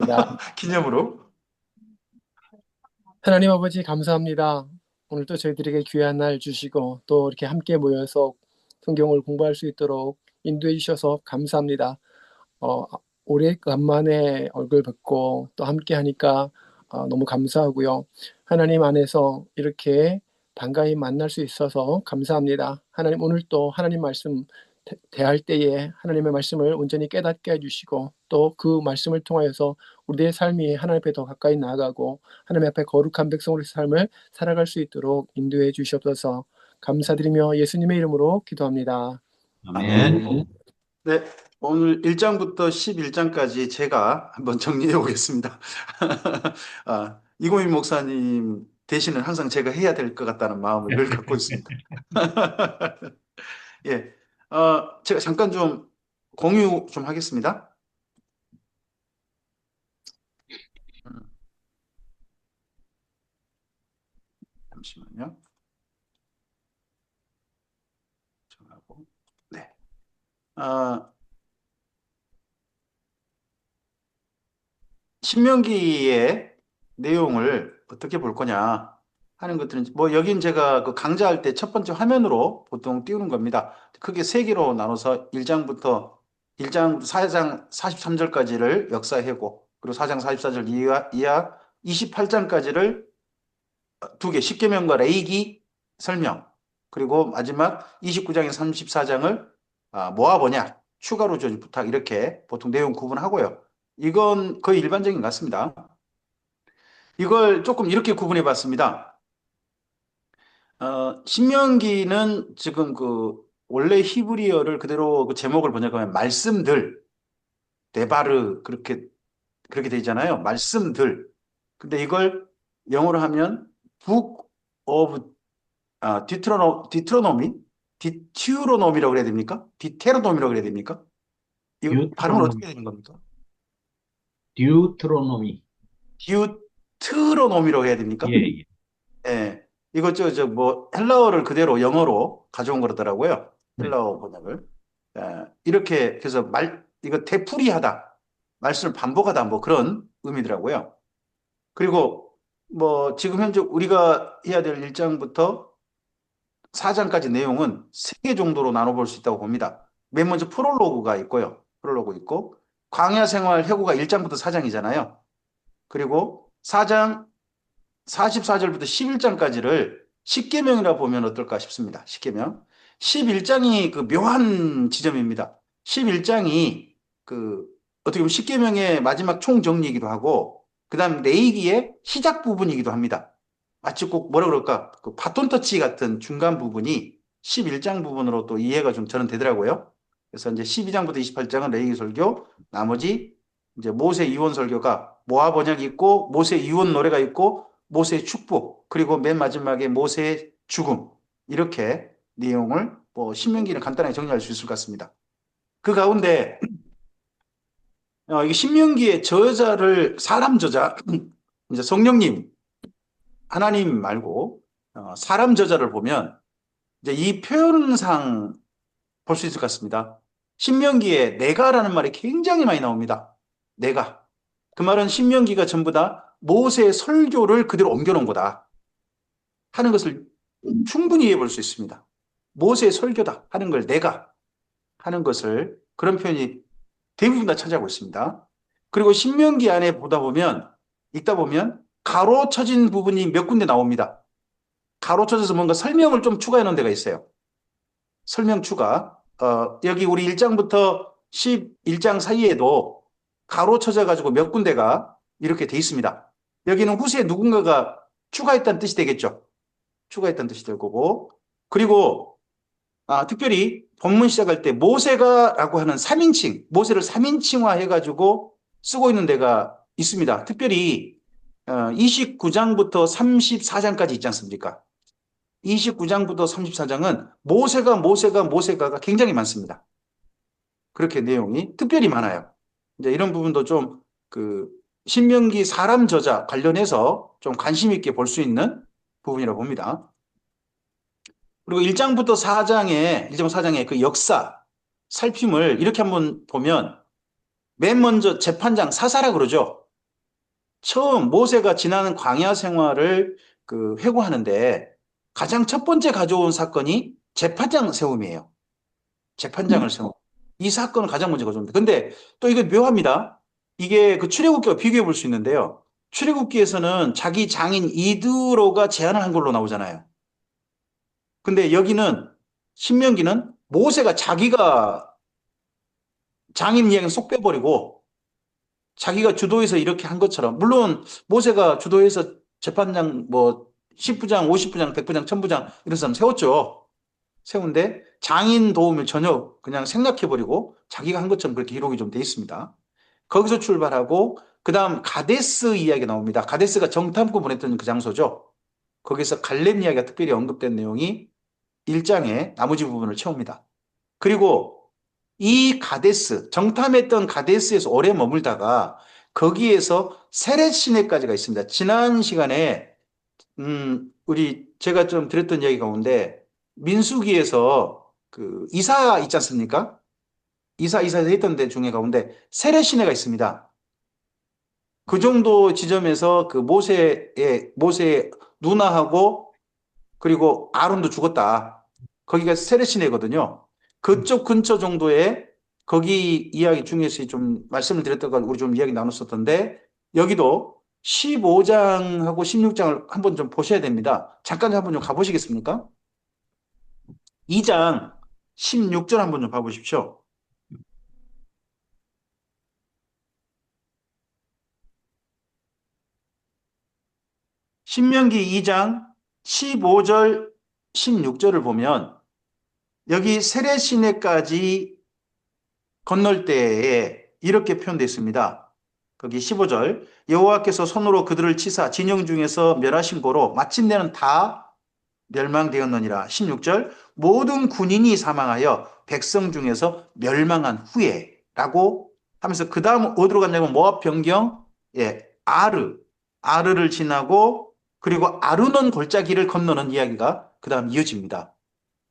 기도합니다. 기념으로. 하나님 아버지 감사합니다. 오늘도 저희들에게 귀한 날 주시고 또 이렇게 함께 모여서 성경을 공부할 수 있도록 인도해 주셔서 감사합니다. 어, 오래간만에 얼굴 뵙고 또 함께 하니까 너무 감사하고요. 하나님 안에서 이렇게 반가이 만날 수 있어서 감사합니다. 하나님 오늘 또 하나님 말씀 대할 때에 하나님의 말씀을 온전히 깨닫게 해주시고 또 그 말씀을 통하여서 우리의 삶이 하나님 앞에 더 가까이 나아가고 하나님 앞에 거룩한 백성으로의 삶을 살아갈 수 있도록 인도해 주시옵소서. 감사드리며 예수님의 이름으로 기도합니다. 아멘. 아멘. 네, 오늘 1장부터 11장까지 제가 한번 정리해 보겠습니다. 이고민 목사님 대신은 항상 제가 해야 될 것 같다는 마음을 늘 갖고 있습니다. 예, 제가 잠깐 좀 공유 좀 하겠습니다. 음, 잠시만요. 정하고. 네. 어, 신명기의 내용을 어떻게 볼 거냐 하는 것들은 뭐 여긴 제가 그 강좌할 때 첫 번째 화면으로 보통 띄우는 겁니다. 크게 세 개로 나눠서 1장부터 1장 4장 43절까지를 역사회고 그리고 4장 44절 이하 28장까지를 두 개, 십계명과 레위기 설명, 그리고 마지막 29장에서 34장을 모아 보냐 추가로 좀 부탁, 이렇게 보통 내용 구분하고요. 이건 거의 일반적인 것 같습니다. 이걸 조금 이렇게 구분해 봤습니다. 신명기는 지금 그 원래 히브리어를 그대로 그 제목을 번역하면 말씀들, 데바르, 그렇게 되어 있잖아요. 말씀들. 근데 이걸 영어로 하면 Book of 디트로노미? 디튜로노미라고 그래야 됩니까? 디테로노미라고 그래야 됩니까? 이거 발음을 어떻게 듀트로노미. 해야 되는 겁니까? 듀트로노미. 디우트로노미라고 해야 예, 됩니까? 예. 예. 이거 뭐 헬라어를 그대로 영어로 가져온 거라더라고요. 네. 헬라어 번역을. 이렇게 해서 이거 되풀이하다. 말씀을 반복하다 뭐 그런 의미더라고요. 그리고 뭐 지금 현재 우리가 해야 될 1장부터 4장까지 내용은 3개 정도로 나눠볼 수 있다고 봅니다. 맨 먼저 프롤로그가 있고요. 프롤로그 있고 광야 생활 회고가 1장부터 4장이잖아요. 그리고 4장 44절부터 11장까지를 십계명이라 보면 어떨까 싶습니다. 십계명. 11장이 그 묘한 지점입니다. 11장이 그 어떻게 보면 십계명의 마지막 총정리이기도 하고 그다음 레위기의 시작 부분이기도 합니다. 마치 꼭 뭐라 그럴까? 그 바톤 터치 같은 중간 부분이 11장 부분으로 또 이해가 좀 저는 되더라고요. 그래서 이제 12장부터 28장은 레위기 설교, 나머지 이제 모세 이원 설교가 모아 번역이 있고 모세 이원 노래가 있고 모세의 축복, 그리고 맨 마지막에 모세의 죽음, 이렇게 내용을 뭐 신명기는 간단하게 정리할 수 있을 것 같습니다. 그 가운데 이 신명기의 저자를 사람 저자 이제 성령님 하나님 말고 사람 저자를 보면 이제 이 표현상 볼 수 있을 것 같습니다. 신명기에 내가라는 말이 굉장히 많이 나옵니다. 내가. 그 말은 신명기가 전부 다 모세의 설교를 그대로 옮겨놓은 거다 하는 것을 충분히 이해해 볼 수 있습니다. 모세의 설교다 하는 걸 내가 하는 것을 그런 표현이 대부분 다 차지하고 있습니다. 그리고 신명기 안에 읽다 보면 가로쳐진 부분이 몇 군데 나옵니다. 가로쳐져서 뭔가 설명을 좀 추가해 놓은 데가 있어요. 설명 추가. 여기 우리 1장부터 11장 사이에도 가로쳐져 가지고 몇 군데가 이렇게 돼 있습니다. 여기는 후세에 누군가가 추가했다는 뜻이 되겠죠. 추가했다는 뜻이 될 거고. 그리고 특별히 본문 시작할 때 모세가라고 하는 3인칭, 모세를 3인칭화 해가지고 쓰고 있는 데가 있습니다. 특별히 29장부터 34장까지 있지 않습니까? 29장부터 34장은 모세가가 굉장히 많습니다. 그렇게 내용이 특별히 많아요. 이제 이런 부분도 좀 그 신명기 사람 저자 관련해서 좀 관심 있게 볼 수 있는 부분이라고 봅니다. 그리고 1장부터 4장의 그 역사 살핌을 이렇게 한번 보면 맨 먼저 재판장 사사라 그러죠. 처음 모세가 지나는 광야 생활을 회고하는데 가장 첫 번째 가져온 사건이 재판장 세움이에요. 재판장을 세움. 이 사건을 가장 먼저 가져옵니다. 근데 또 이거 묘합니다. 이게 그 출애굽기와 비교해 볼 수 있는데요. 출애굽기에서는 자기 장인 이드로가 제안을 한 걸로 나오잖아요. 근데 여기는 신명기는 모세가 자기가 장인 이야기는 쏙 빼버리고 자기가 주도해서 이렇게 한 것처럼, 물론 모세가 주도해서 재판장 뭐 10부장, 50부장, 100부장, 1000부장 이런 사람 세웠죠. 세운데 장인 도움을 전혀 그냥 생략해버리고 자기가 한 것처럼 그렇게 기록이 좀 돼 있습니다. 거기서 출발하고 그다음 가데스 이야기가 나옵니다. 가데스가 정탐꾼 보냈던 그 장소죠. 거기서 갈렙 이야기가 특별히 언급된 내용이 1장의 나머지 부분을 채웁니다. 그리고 이 가데스, 정탐했던 가데스에서 오래 머물다가 거기에서 세렛 시내까지가 있습니다. 지난 시간에 제가 좀 드렸던 이야기 가운데 민수기에서 그 이사 있지 않습니까? 이사에서 했던 데 중에 가운데 세렛 시내가 있습니다. 그 정도 지점에서 그 모세의 누나하고 그리고 아론도 죽었다. 거기가 세레시네거든요. 그쪽 근처 정도에 거기 이야기 중에서 좀 말씀을 드렸다가 우리 좀 이야기 나눴었던데 여기도 15장하고 16장을 한번 좀 보셔야 됩니다. 잠깐 한번 좀 가보시겠습니까? 2장 16절 한번 좀 봐보십시오. 신명기 2장 15절 16절을 보면 여기 세레시네까지 건널 때에 이렇게 표현되어 있습니다. 거기 15절 여호와께서 손으로 그들을 치사 진영 중에서 멸하신 고로 마침내는 다 멸망되었느니라. 16절 모든 군인이 사망하여 백성 중에서 멸망한 후에 라고 하면서 그 다음 어디로 갔냐면 모압 변경 아르를 지나고 그리고 아르논 골짜기를 건너는 이야기가 그 다음 이어집니다.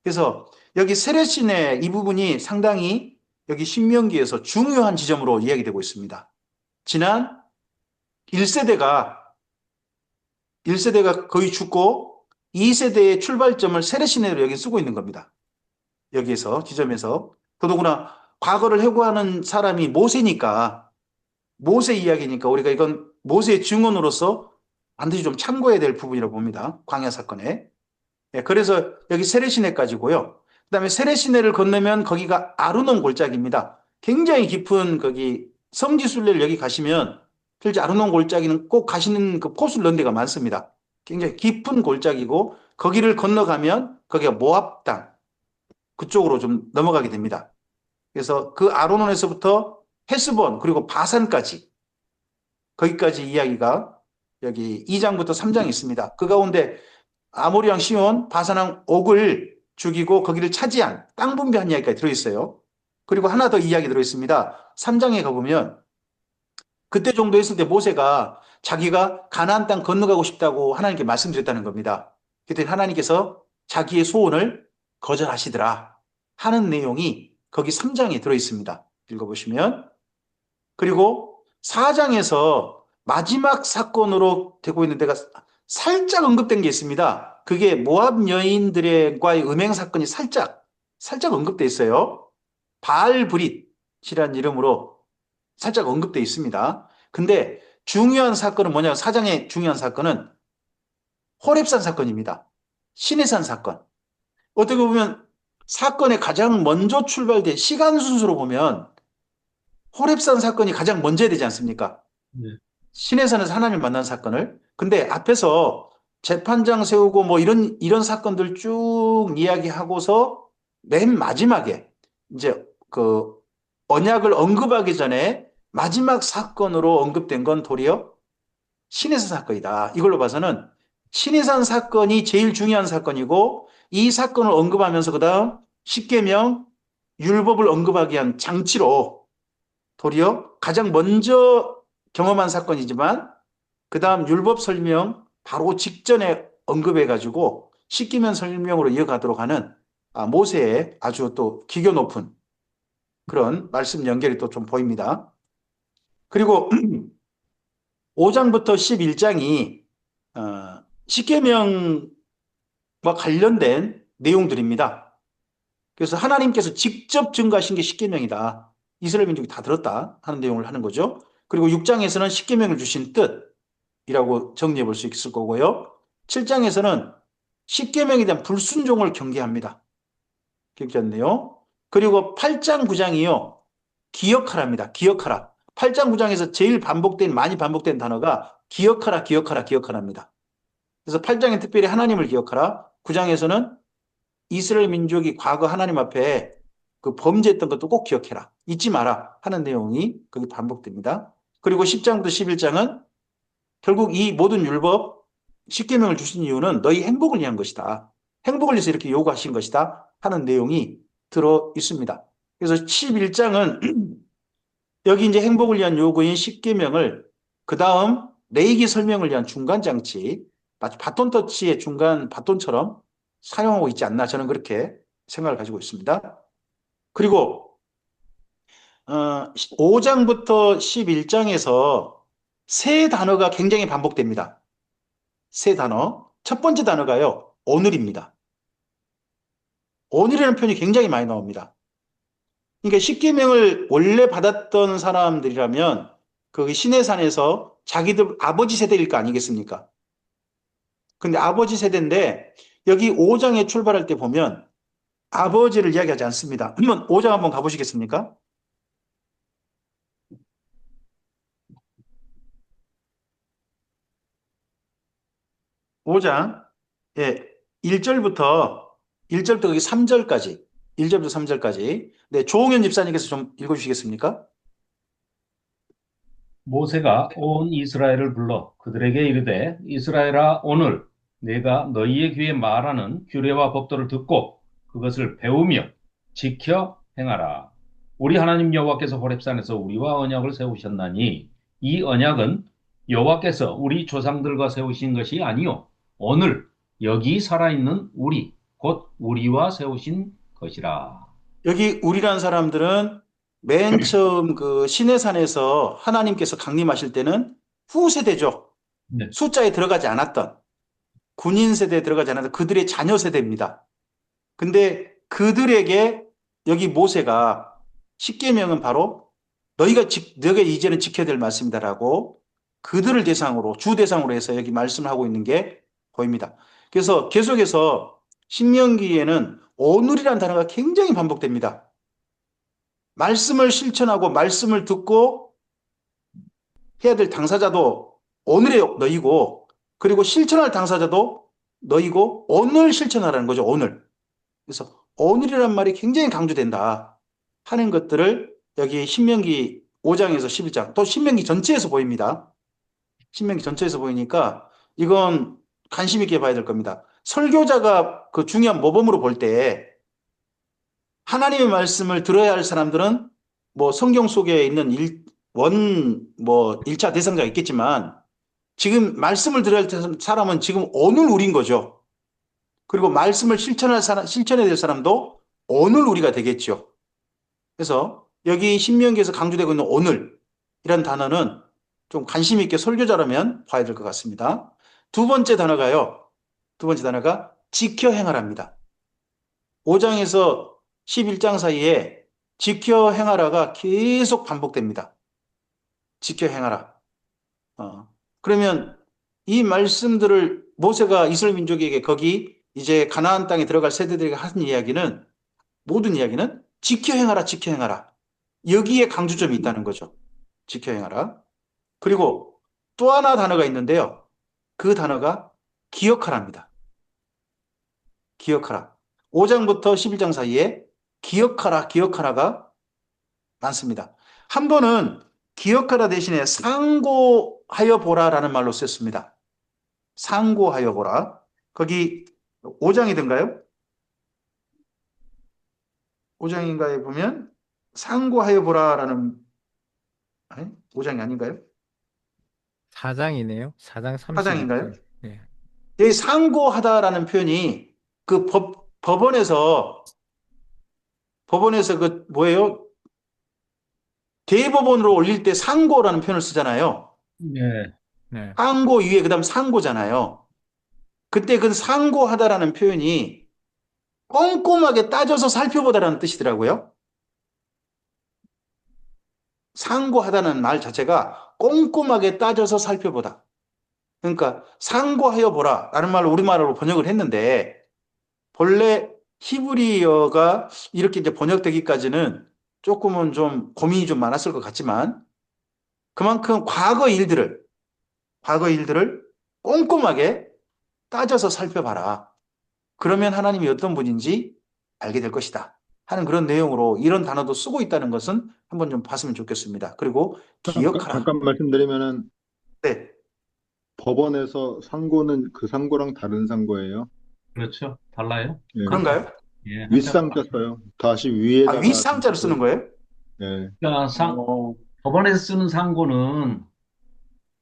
그래서 여기 세레신의 이 부분이 상당히 여기 신명기에서 중요한 지점으로 이야기되고 있습니다. 지난 1세대가 1세대가 거의 죽고 2세대의 출발점을 세레시네로 여기 쓰고 있는 겁니다. 여기에서 지점에서 더더구나 과거를 회고하는 사람이 모세니까 모세 이야기니까 우리가 이건 모세의 증언으로서 반드시 좀 참고해야 될 부분이라고 봅니다. 광야 사건에. 그래서 여기 세레시네까지고요. 그다음에 세레시네를 건너면 거기가 아르논 골짜기입니다. 굉장히 깊은 거기 성지순례를 여기 가시면 실제 아르논 골짜기는 꼭 가시는 그 포수를 넣은 데가 많습니다. 굉장히 깊은 골짜기고 거기를 건너가면 거기가 모압 땅 그쪽으로 좀 넘어가게 됩니다. 그래서 그 아르논에서부터 헤스본 그리고 바산까지 거기까지 이야기가 여기 2장부터 3장이 있습니다. 그 가운데 아모리왕 시온 바산왕 옥을 죽이고 거기를 차지한 땅 분배한 이야기가 들어있어요. 그리고 하나 더 이야기 들어있습니다. 3장에 가보면 그때 정도 했을 때 모세가 자기가 가나안 땅 건너가고 싶다고 하나님께 말씀드렸다는 겁니다. 그때 하나님께서 자기의 소원을 거절하시더라 하는 내용이 거기 3장에 들어있습니다. 읽어보시면 그리고 4장에서 마지막 사건으로 되고 있는 데가 살짝 언급된 게 있습니다. 그게 모압 여인들과의 음행 사건이 살짝 언급돼 있어요. 바알브릿이라는 이름으로 살짝 언급돼 있습니다. 근데 중요한 사건은 뭐냐면 사장의 중요한 사건은 호렙산 사건입니다. 시내산 사건. 어떻게 보면 사건의 가장 먼저 출발된 시간 순서로 보면 호렙산 사건이 가장 먼저 해야 되지 않습니까? 네. 시내산에서 하나님을 만난 사건을. 근데 앞에서 재판장 세우고 뭐 이런 사건들 쭉 이야기하고서 맨 마지막에 이제 그 언약을 언급하기 전에 마지막 사건으로 언급된 건 도리어 시내산 사건이다. 이걸로 봐서는 시내산 사건이 제일 중요한 사건이고 이 사건을 언급하면서 그다음 십계명 율법을 언급하기 위한 장치로 도리어 가장 먼저 경험한 사건이지만 그 다음 율법 설명 바로 직전에 언급해가지고 십계명 설명으로 이어가도록 하는 모세의 아주 또 기교 높은 그런 말씀 연결이 또 좀 보입니다. 그리고 5장부터 11장이 십계명과 관련된 내용들입니다. 그래서 하나님께서 직접 증거하신 게 십계명이다. 이스라엘 민족이 다 들었다 하는 내용을 하는 거죠. 그리고 6장에서는 십계명을 주신 뜻이라고 정리해 볼 수 있을 거고요. 7장에서는 십계명에 대한 불순종을 경계합니다. 기억지 않네요. 그리고 8장, 9장이요. 기억하라입니다. 기억하라. 8장, 9장에서 제일 많이 반복된 단어가 기억하라, 기억하라, 기억하라입니다. 그래서 8장에 특별히 하나님을 기억하라. 9장에서는 이스라엘 민족이 과거 하나님 앞에 그 범죄했던 것도 꼭 기억해라. 잊지 마라 하는 내용이 거기 반복됩니다. 그리고 10장부터 11장은 결국 이 모든 율법, 십계명을 주신 이유는 너희 행복을 위한 것이다. 행복을 위해서 이렇게 요구하신 것이다 하는 내용이 들어 있습니다. 그래서 11장은 여기 이제 행복을 위한 요구인 십계명을 그 다음 레이기 설명을 위한 중간 장치, 마치 바톤 터치의 중간 바톤처럼 사용하고 있지 않나 저는 그렇게 생각을 가지고 있습니다. 그리고 5장부터 11장에서 세 단어가 굉장히 반복됩니다. 세 단어. 첫 번째 단어가요. 오늘입니다. 오늘이라는 표현이 굉장히 많이 나옵니다. 그러니까 십계명을 원래 받았던 사람들이라면 그 시내산에서 자기들 아버지 세대일 거 아니겠습니까? 근데 아버지 세대인데 여기 5장에 출발할 때 보면 아버지를 이야기하지 않습니다. 한번 5장 한번 가보시겠습니까? 5장, 예, 1절부터 여기 3절까지, 1절부터 3절까지. 네, 조홍현 집사님께서 좀 읽어주시겠습니까? 모세가 온 이스라엘을 불러 그들에게 이르되 이스라엘아 오늘 내가 너희의 귀에 말하는 규례와 법도를 듣고 그것을 배우며 지켜 행하라. 우리 하나님 여호와께서 호렙산에서 우리와 언약을 세우셨나니 이 언약은 여호와께서 우리 조상들과 세우신 것이 아니요 오늘 여기 살아있는 우리 곧 우리와 세우신 것이라. 여기 우리란 사람들은 맨 처음 그 시내산에서 하나님께서 강림하실 때는 후세대죠. 네. 숫자에 들어가지 않았던 군인 세대에 들어가지 않았던 그들의 자녀 세대입니다. 근데 그들에게 여기 모세가 십계명은 바로 너희가 이제는 지켜야 될 말씀이다라고 그들을 대상으로 주 대상으로 해서 여기 말씀을 하고 있는 게 보입니다. 그래서 계속해서 신명기에는 오늘이라는 단어가 굉장히 반복됩니다. 말씀을 실천하고 말씀을 듣고 해야 될 당사자도 오늘의 너희고 그리고 실천할 당사자도 너희고 오늘 실천하라는 거죠. 오늘. 그래서 오늘이란 말이 굉장히 강조된다 하는 것들을 여기 신명기 5장에서 11장 또 신명기 전체에서 보입니다. 신명기 전체에서 보이니까 이건 관심 있게 봐야 될 겁니다. 설교자가 그 중요한 모범으로 볼 때 하나님의 말씀을 들어야 할 사람들은 뭐 성경 속에 있는 뭐 1차 대상자가 있겠지만 지금 말씀을 들어야 할 사람은 지금 오늘 우린 거죠. 그리고 말씀을 실천해야 될 사람도 오늘 우리가 되겠죠. 그래서 여기 신명기에서 강조되고 있는 오늘이란 단어는 좀 관심 있게 설교자라면 봐야 될 것 같습니다. 두 번째 단어가요. 두 번째 단어가 지켜 행하랍니다. 5장에서 11장 사이에 지켜 행하라가 계속 반복됩니다. 지켜 행하라. 그러면 이 말씀들을 모세가 이스라엘 민족에게 거기 이제 가나안 땅에 들어갈 세대들에게 한 이야기는 모든 이야기는 지켜 행하라, 지켜 행하라. 여기에 강조점이 있다는 거죠. 지켜 행하라. 그리고 또 하나 단어가 있는데요. 그 단어가 기억하라입니다. 기억하라. 5장부터 11장 사이에 기억하라, 기억하라가 많습니다. 한 번은 기억하라 대신에 상고하여 보라라는 말로 썼습니다. 상고하여 보라. 거기 5장이든가요? 5장인가에 보면 상고하여 보라라는 아니, 5장이 아닌가요? 4장이네요. 4장 4장인가요? 32절. 네. 여기 상고하다라는 표현이 그 법원에서 그 뭐예요? 대법원으로 올릴 때 상고라는 표현을 쓰잖아요. 네. 네. 상고 위에 그다음 상고잖아요. 그때 그 상고하다라는 표현이 꼼꼼하게 따져서 살펴보다라는 뜻이더라고요. 상고하다는 말 자체가 꼼꼼하게 따져서 살펴보다. 그러니까 상고하여 보라 라는 말을 우리말로 번역을 했는데 본래 히브리어가 이렇게 이제 번역되기까지는 조금은 좀 고민이 좀 많았을 것 같지만 그만큼 과거 일들을 꼼꼼하게 따져서 살펴봐라. 그러면 하나님이 어떤 분인지 알게 될 것이다. 하는 그런 내용으로 이런 단어도 쓰고 있다는 것은 한번 좀 봤으면 좋겠습니다. 그리고 기억하라. 잠깐 말씀드리면은 네. 법원에서 상고는 그 상고랑 다른 상고예요. 그렇죠. 달라요. 예. 그런가요? 예, 한자. 윗상자 써요. 다시 아, 위에다가 윗상자를 쓰는 거예요? 예. 그러니까 법원에서 쓰는 상고는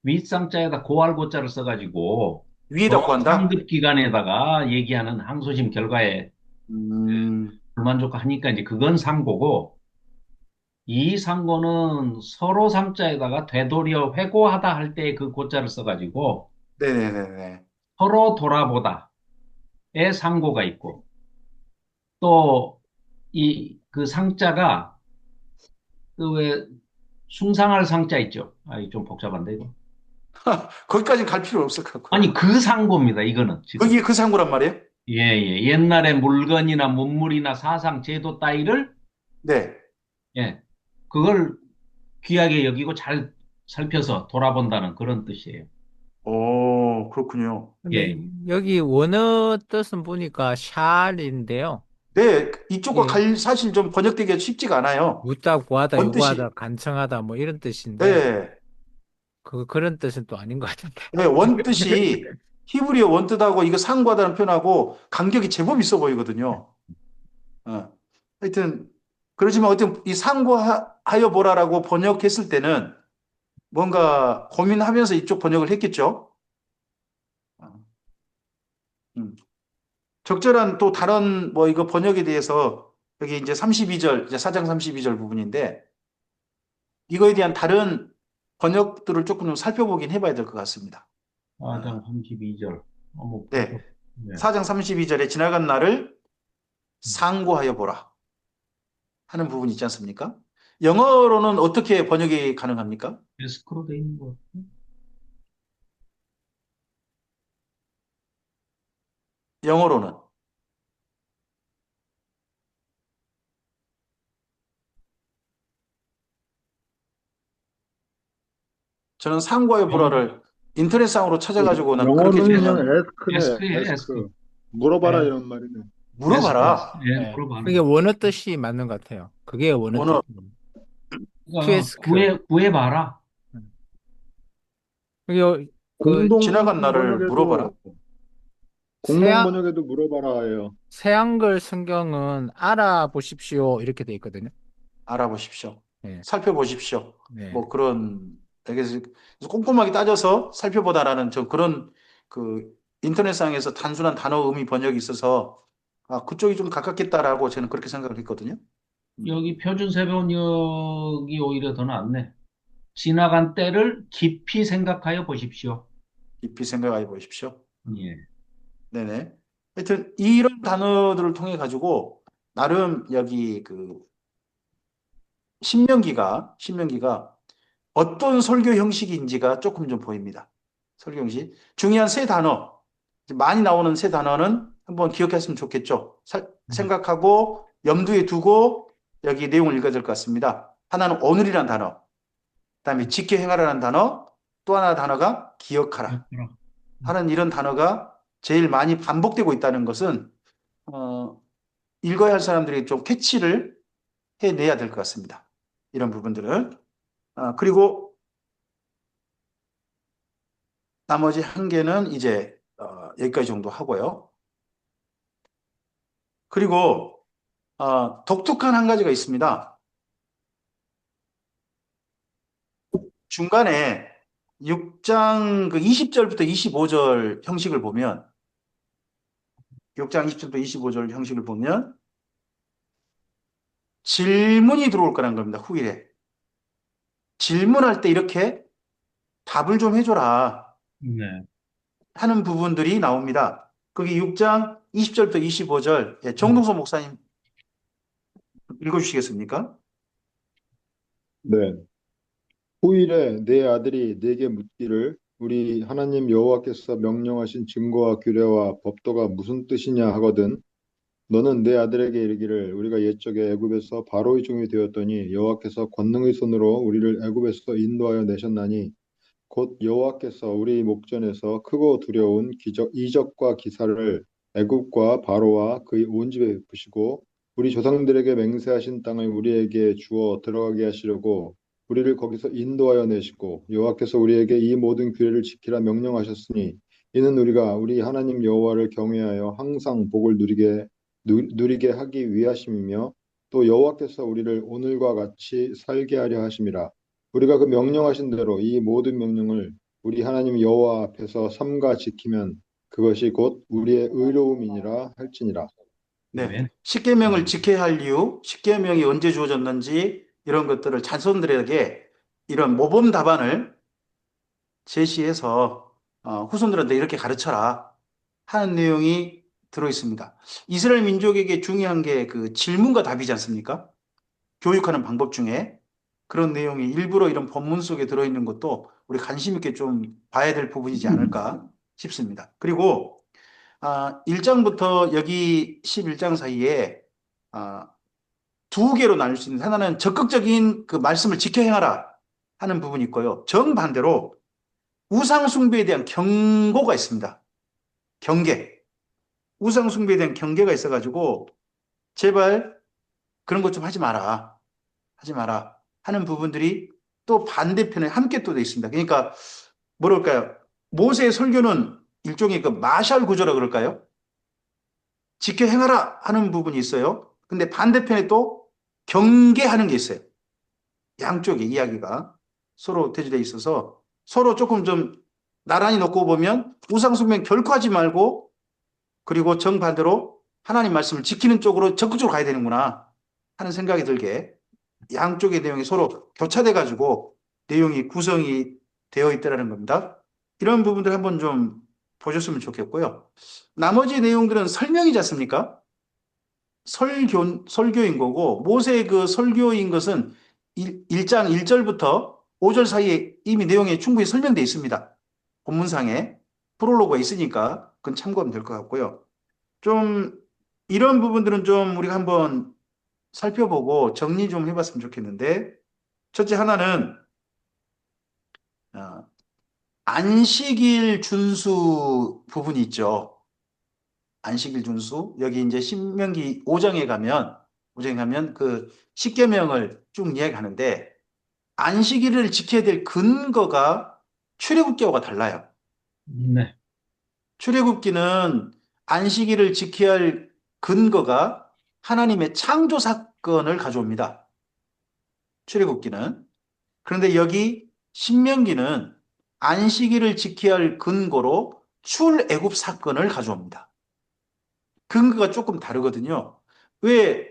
윗상자에다 고할고자를 써가지고 위에다 구한다? 상급 기관에다가 얘기하는 항소심 결과에 불만족과 하니까 이제 그건 상고고, 이 상고는 서로 상자에다가 되돌려 회고하다 할 때 그 고자를 써가지고 네네네네. 서로 돌아보다의 상고가 있고, 또 그 상자가 그 왜 숭상할 상자 있죠. 아, 이좀 복잡한데 이거. 거기까지 갈 필요 없을 것 같고요. 아니 그 상고입니다. 이거는 지금. 거기에 그 상고란 말이에요? 예, 예. 옛날에 물건이나 문물이나 사상, 제도 따위를, 네. 예, 그걸 귀하게 여기고 잘 살펴서 돌아본다는 그런 뜻이에요. 오, 그렇군요. 근데 예. 여기 원어 뜻은 보니까 샬인데요. 네, 이쪽과 예. 사실 좀 번역되기가 쉽지가 않아요. 묻다, 구하다, 원뜻이. 요구하다, 간청하다 뭐 이런 뜻인데 네, 그런 뜻은 또 아닌 것 같은데. 네, 원뜻이 히브리어 원뜻하고 이거 상고하다는 표현하고 간격이 제법 있어 보이거든요. 하여튼 그렇지만 어쨌든 이 상고하여 보라라고 번역했을 때는 뭔가 고민하면서 이쪽 번역을 했겠죠. 어, 음. 적절한 또 다른 뭐 이거 번역에 대해서 여기 이제 32절, 이제 4장 32절 부분인데 이거에 대한 다른 번역들을 조금 좀 살펴보긴 해봐야 될 것 같습니다. 4장 32절. 뭐, 네. 네. 4장 32절에 지나간 날을 상고하여 보라 하는 부분이 있지 않습니까? 영어로는 어떻게 번역이 가능합니까? 에스크로 돼 있는 거 같아요. 영어로는. 저는 상고하여 보라를 인터넷상으로 찾아가지고 난 그렇게 영어는 그냥 지금 에스크네. 에스크예요, 에스크. 에스크. 물어봐라 네. 이런 말이네. 물어봐라. 예, 네. 물어봐라. 그게 원어 뜻이 맞는 것 같아요. 그게 원어 원어. 뜻입니다. 그러니까 투에스크. 구해봐라. 그게 공동 지나간 날을 번역에도 물어봐라. 공동 새한- 번역에도 물어봐라예요. 새한글 성경은 알아보십시오 이렇게 돼 있거든요. 알아보십시오. 네. 살펴보십시오. 네. 뭐 그런 그래서 꼼꼼하게 따져서 살펴보다라는 저 그런 그 인터넷상에서 단순한 단어 의미 번역이 있어서 그쪽이 좀 가깝겠다라고 저는 그렇게 생각을 했거든요. 여기 표준 세번역이 오히려 더 낫네. 지나간 때를 깊이 생각하여 보십시오. 깊이 생각해 보십시오. 예. 네네. 하여튼 이런 단어들을 통해 가지고 나름 여기 그 신명기가 어떤 설교 형식인지가 조금 좀 보입니다. 설교 형식. 중요한 세 단어, 많이 나오는 세 단어는 한번 기억했으면 좋겠죠. 생각하고 염두에 두고 여기 내용을 읽어야 될 것 같습니다. 하나는 오늘이라는 단어, 그다음에 지켜 행하라는 단어, 또 하나 단어가 기억하라 하는 이런 단어가 제일 많이 반복되고 있다는 것은 읽어야 할 사람들이 좀 캐치를 해내야 될 것 같습니다. 이런 부분들을. 그리고 나머지 한 개는 이제 여기까지 정도 하고요. 그리고 독특한 한 가지가 있습니다. 중간에 6장 그 20절부터 25절 형식을 보면 6장 20절부터 25절 형식을 보면 질문이 들어올 거라는 겁니다. 후일에. 질문할 때 이렇게 답을 좀 해줘라. 네. 하는 부분들이 나옵니다. 거기 6장 20절부터 25절, 정동서 목사님 읽어주시겠습니까? 네. 후일에 내 아들이 내게 묻기를 우리 하나님 여호와께서 명령하신 증거와 규례와 법도가 무슨 뜻이냐 하거든 너는 내 아들에게 이르기를 우리가 옛적에 애굽에서 바로의 종이 되었더니 여호와께서 권능의 손으로 우리를 애굽에서 인도하여 내셨나니 곧 여호와께서 우리 목전에서 크고 두려운 이적과 기사를 애굽과 바로와 그의 온 집에 베푸시고 우리 조상들에게 맹세하신 땅을 우리에게 주어 들어가게 하시려고 우리를 거기서 인도하여 내시고 여호와께서 우리에게 이 모든 규례를 지키라 명령하셨으니 이는 우리가 우리 하나님 여호와를 경외하여 항상 복을 누리게 하기 위하심이며 또 여호와께서 우리를 오늘과 같이 살게 하려 하심이라. 우리가 그 명령하신 대로 이 모든 명령을 우리 하나님 여호와 앞에서 삼가 지키면 그것이 곧 우리의 의로움이니라 할지니라. 네. 아멘. 십계명을 지켜야 할 이유, 십계명이 언제 주어졌는지 이런 것들을 자손들에게 이런 모범 답안을 제시해서 후손들한테 이렇게 가르쳐라 하는 내용이 들어 있습니다. 이스라엘 민족에게 중요한 게 그 질문과 답이지 않습니까? 교육하는 방법 중에 그런 내용이 일부러 이런 본문 속에 들어있는 것도 우리 관심 있게 좀 봐야 될 부분이지 않을까 싶습니다. 그리고 1장부터 여기 11장 사이에 두 개로 나눌 수 있는, 하나는 적극적인 그 말씀을 지켜 행하라 하는 부분이 있고요. 정반대로 우상 숭배에 대한 경고가 있습니다. 경계. 우상 숭배에 대한 경계가 있어가지고 제발 그런 것 좀 하지 마라. 하지 마라 하는 부분들이 또 반대편에 함께 또 돼 있습니다. 그러니까 뭐랄까요? 모세의 설교는 일종의 그 마샬 구조라 그럴까요? 지켜 행하라 하는 부분이 있어요. 근데 반대편에 또 경계하는 게 있어요. 양쪽의 이야기가 서로 대조되어 있어서 서로 조금 좀 나란히 놓고 보면 우상숭배 결코 하지 말고, 그리고 정반대로 하나님 말씀을 지키는 쪽으로 적극적으로 가야 되는구나 하는 생각이 들게 양쪽의 내용이 서로 교차돼 가지고 내용이 구성이 되어 있다는 겁니다. 이런 부분들 한번 좀 보셨으면 좋겠고요. 나머지 내용들은 설명이지 않습니까? 설교인 거고, 모세의 그 설교인 것은 1장 1절부터 5절 사이에 이미 내용이 충분히 설명되어 있습니다. 본문상에 프롤로그가 있으니까 그건 참고하면 될 것 같고요. 좀 이런 부분들은 좀 우리가 한번 살펴보고 정리 좀 해봤으면 좋겠는데, 첫째 하나는 어, 안식일 준수 부분이 있죠. 안식일 준수. 여기 이제 신명기 5장에 가면 그 십계명을 쭉 이야기하는데, 안식일을 지켜야 될 근거가 출애굽기와 달라요. 네. 출애굽기는 안식일을 지켜야 할 근거가 하나님의 창조 사건을 가져옵니다. 출애굽기는. 그런데 여기 신명기는 안식일을 지켜야 할 근거로 출애굽 사건을 가져옵니다. 근거가 조금 다르거든요. 왜?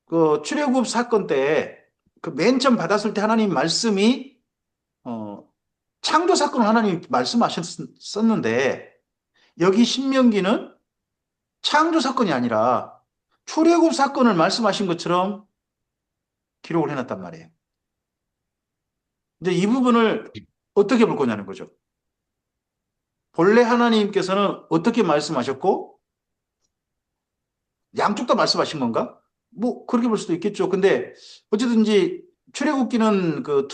그 출애굽 사건 때 그 맨 처음 받았을 때 하나님 말씀이 창조 사건을 하나님이 말씀하셨었는데, 여기 신명기는 창조 사건이 아니라 출애굽 사건을 말씀하신 것처럼 기록을 해놨단 말이에요. 이제 이 부분을 어떻게 볼 거냐는 거죠. 본래 하나님께서는 어떻게 말씀하셨고 양쪽 다 말씀하신 건가? 뭐 그렇게 볼 수도 있겠죠. 근데 어쨌든지 출애굽기는 그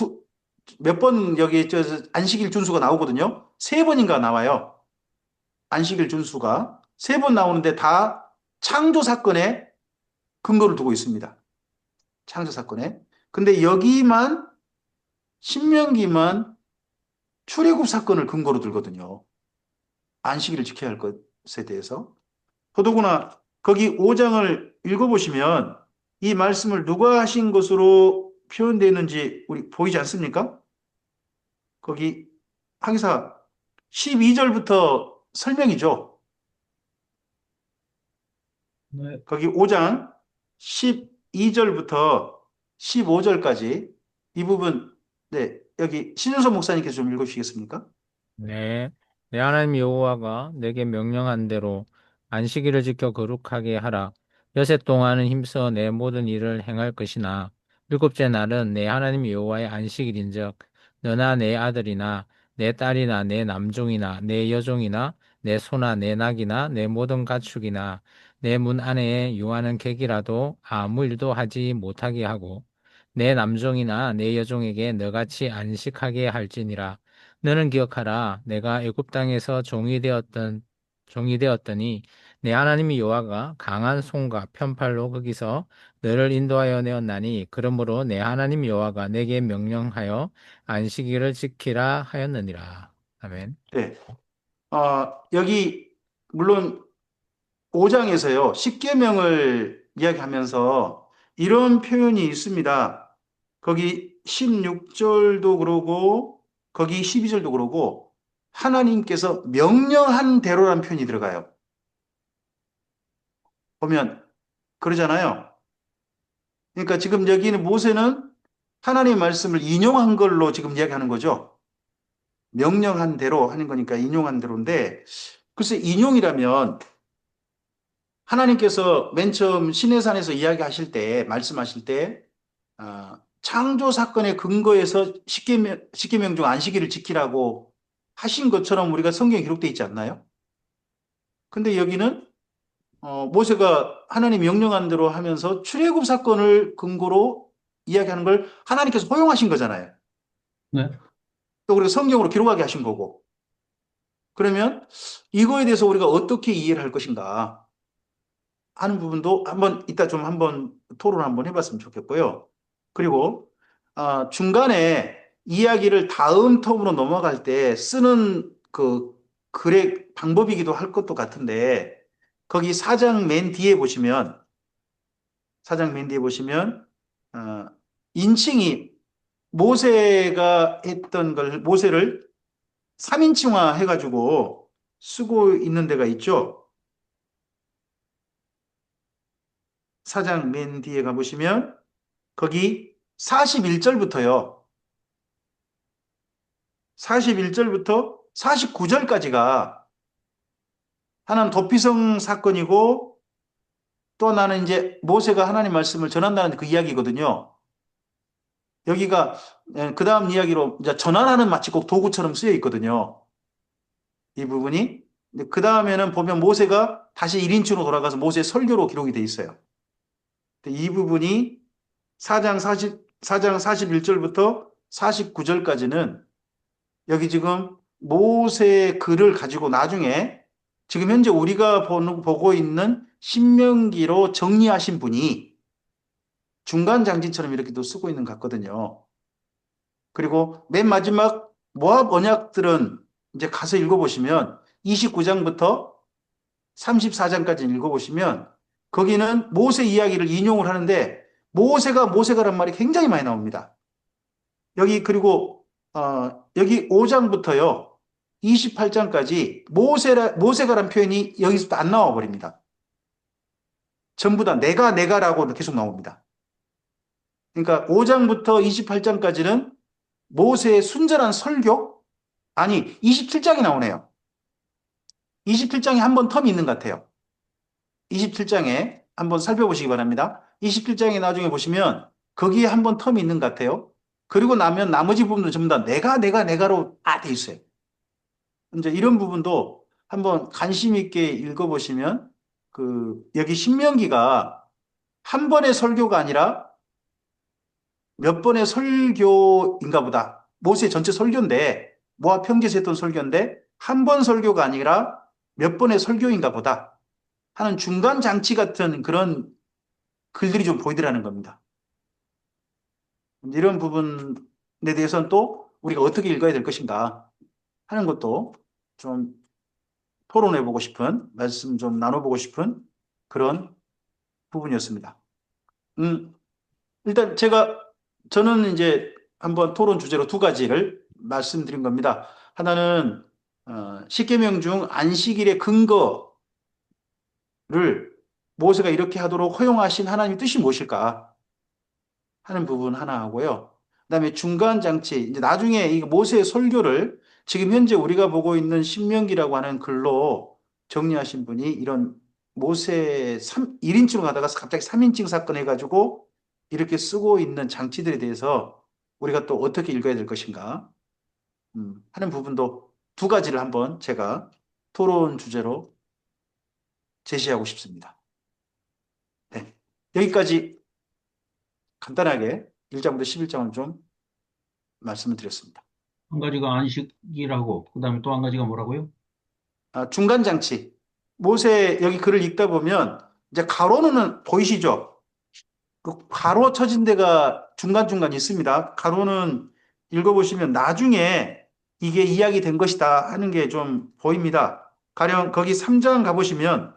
몇 번 여기 안식일 준수가 나오거든요. 세 번인가 나와요. 안식일 준수가 세 번 나오는데 다 창조 사건에 근거를 두고 있습니다. 창조 사건에. 근데 여기만 신명기만 출애굽 사건을 근거로 들거든요. 안식일을 지켜야 할 것에 대해서. 더더구나 거기 5장을 읽어보시면 이 말씀을 누가 하신 것으로 표현되어 있는지 우리 보이지 않습니까? 거기 항상 12절부터 설명이죠. 네. 거기 5장 12절부터 15절까지 이 부분, 네, 여기 신윤서 목사님께서 좀 읽어주시겠습니까? 네. 내 하나님 여호와가 내게 명령한 대로 안식일을 지켜 거룩하게 하라. 여섯 동안은 힘써 내 모든 일을 행할 것이나 일곱째 날은 내 하나님 여호와의 안식일인즉 너나 내 아들이나 내 딸이나 내 남종이나 내 여종이나 내 소나 내 낙이나 내 모든 가축이나 내 문 안에 유하는 객이라도 아무 일도 하지 못하게 하고 내 남종이나 내 여종에게 너같이 안식하게 할지니라. 너는 기억하라. 내가 애굽 땅에서 종이 되었더니 내 하나님 여호와가 강한 손과 편팔로 거기서 너를 인도하여 내었나니 그러므로 내 하나님 여호와가 내게 명령하여 안식일을 지키라 하였느니라. 아멘. 네. 여기 물론 5장에서요. 십계명을 이야기하면서 이런 표현이 있습니다. 거기 16절도 그러고 거기 12절도 그러고 하나님께서 명령한 대로란 표현이 들어가요. 보면 그러잖아요. 그러니까 지금 여기는 모세는 하나님의 말씀을 인용한 걸로 지금 이야기하는 거죠. 명령한 대로 하는 거니까 인용한 대로인데 글쎄 인용이라면 하나님께서 맨 처음 시내산에서 이야기하실 때 말씀하실 때 창조 사건의 근거에서 십계명 중 안식일을 지키라고 하신 것처럼 우리가 성경에 기록되어 있지 않나요? 근데 여기는 모세가 하나님 명령한 대로 하면서 출애굽 사건을 근거로 이야기하는 걸 하나님께서 허용하신 거잖아요. 네. 또 그리고 성경으로 기록하게 하신 거고. 그러면 이거에 대해서 우리가 어떻게 이해를 할 것인가 하는 부분도 한번 이따 좀 한번 토론 한번 해봤으면 좋겠고요. 그리고 중간에 이야기를 다음 텀으로 넘어갈 때 쓰는 그 글의 방법이기도 할 것도 같은데 거기 사장 맨 뒤에 보시면 인칭이 모세가 했던 걸 모세를 3인칭화 해가지고 쓰고 있는 데가 있죠. 사장 맨 뒤에 가보시면 거기 41절부터요. 41절부터 49절까지가 하나는 도피성 사건이고 또 하나는 이제 모세가 하나님 말씀을 전한다는 그 이야기거든요. 여기가 그 다음 이야기로 이제 전환하는 마치 꼭 도구처럼 쓰여 있거든요. 이 부분이. 그 다음에는 보면 모세가 다시 1인칭으로 돌아가서 모세의 설교로 기록이 돼 있어요. 이 부분이 4장 41절부터 49절까지는 여기 지금 모세의 글을 가지고 나중에 지금 현재 우리가 보고 있는 신명기로 정리하신 분이 중간 장치처럼 이렇게도 쓰고 있는 것 같거든요. 그리고 맨 마지막 모압 언약들은 이제 가서 읽어보시면 29장부터 34장까지 읽어보시면 거기는 모세 이야기를 인용을 하는데 모세가란 말이 굉장히 많이 나옵니다. 여기 그리고 여기 5장부터요 28장까지 모세가란 표현이 여기서부터 안 나와 버립니다. 전부 다 내가라고 계속 나옵니다. 그러니까 5장부터 28장까지는 모세의 순전한 설교? 아니 27장이 나오네요. 27장에 한 번 텀이 있는 것 같아요. 27장에 한번 살펴보시기 바랍니다. 27장에 나중에 보시면 거기에 한 번 텀이 있는 것 같아요. 그리고 나면 나머지 부분은 전부 다 내가로 돼 있어요. 이제 이런 부분도 한번 관심 있게 읽어보시면 여기 신명기가 한 번의 설교가 아니라 몇 번의 설교인가 보다. 모세 전체 설교인데 모압 평지에서 했던 설교인데 한 번 설교가 아니라 몇 번의 설교인가 보다 하는 중간 장치 같은 그런 글들이 좀 보이더라는 겁니다. 이런 부분에 대해서는 또 우리가 어떻게 읽어야 될 것인가 하는 것도 좀 토론해보고 싶은, 말씀 좀 나눠보고 싶은 그런 부분이었습니다. 일단 저는 이제 한번 토론 주제로 두 가지를 말씀드린 겁니다. 하나는 십계명 중 안식일의 근거를 모세가 이렇게 하도록 허용하신 하나님의 뜻이 무엇일까 하는 부분 하나 하고요. 그다음에 중간 장치, 이제 나중에 이 모세의 설교를 지금 현재 우리가 보고 있는 신명기라고 하는 글로 정리하신 분이 이런 모세 1인칭으로 가다가 갑자기 3인칭 사건 해가지고 이렇게 쓰고 있는 장치들에 대해서 우리가 또 어떻게 읽어야 될 것인가 하는 부분도 두 가지를 한번 제가 토론 주제로 제시하고 싶습니다. 네. 여기까지 간단하게 1장부터 11장을 좀 말씀을 드렸습니다. 한 가지가 안식이라고, 그 다음에 또 한 가지가 뭐라고요? 중간 장치. 모세 여기 글을 읽다 보면 이제 가로는 보이시죠? 그 가로 쳐진 데가 중간중간 있습니다. 가로는 읽어보시면 나중에 이게 이야기된 것이다 하는 게 좀 보입니다. 가령 거기 3장 가보시면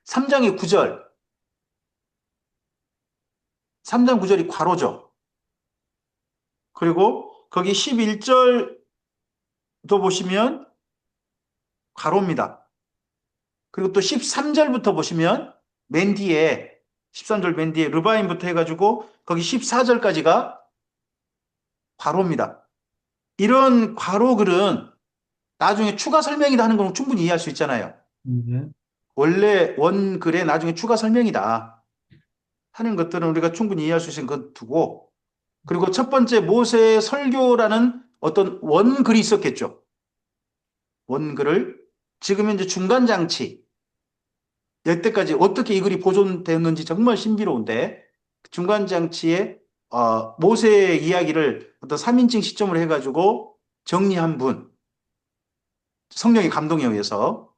3장의 9절, 3장 9절이 괄호죠. 그리고 거기 11절도 보시면 괄호입니다. 그리고 또 13절부터 보시면 맨 뒤에 13절 맨 뒤에 르바임부터 해가지고 거기 14절까지가 괄호입니다. 이런 괄호글은 나중에 추가 설명이다 하는 건 충분히 이해할 수 있잖아요. 네. 원래 원글에 나중에 추가 설명이다 하는 것들은 우리가 충분히 이해할 수 있는 것 두고, 그리고 첫 번째 모세의 설교라는 어떤 원글이 있었겠죠. 원글을 지금 현재 중간 장치, 여태까지 어떻게 이 글이 보존되었는지 정말 신비로운데 중간 장치에 모세의 이야기를 어떤 3인칭 시점으로 해가지고 정리한 분, 성령의 감동에 의해서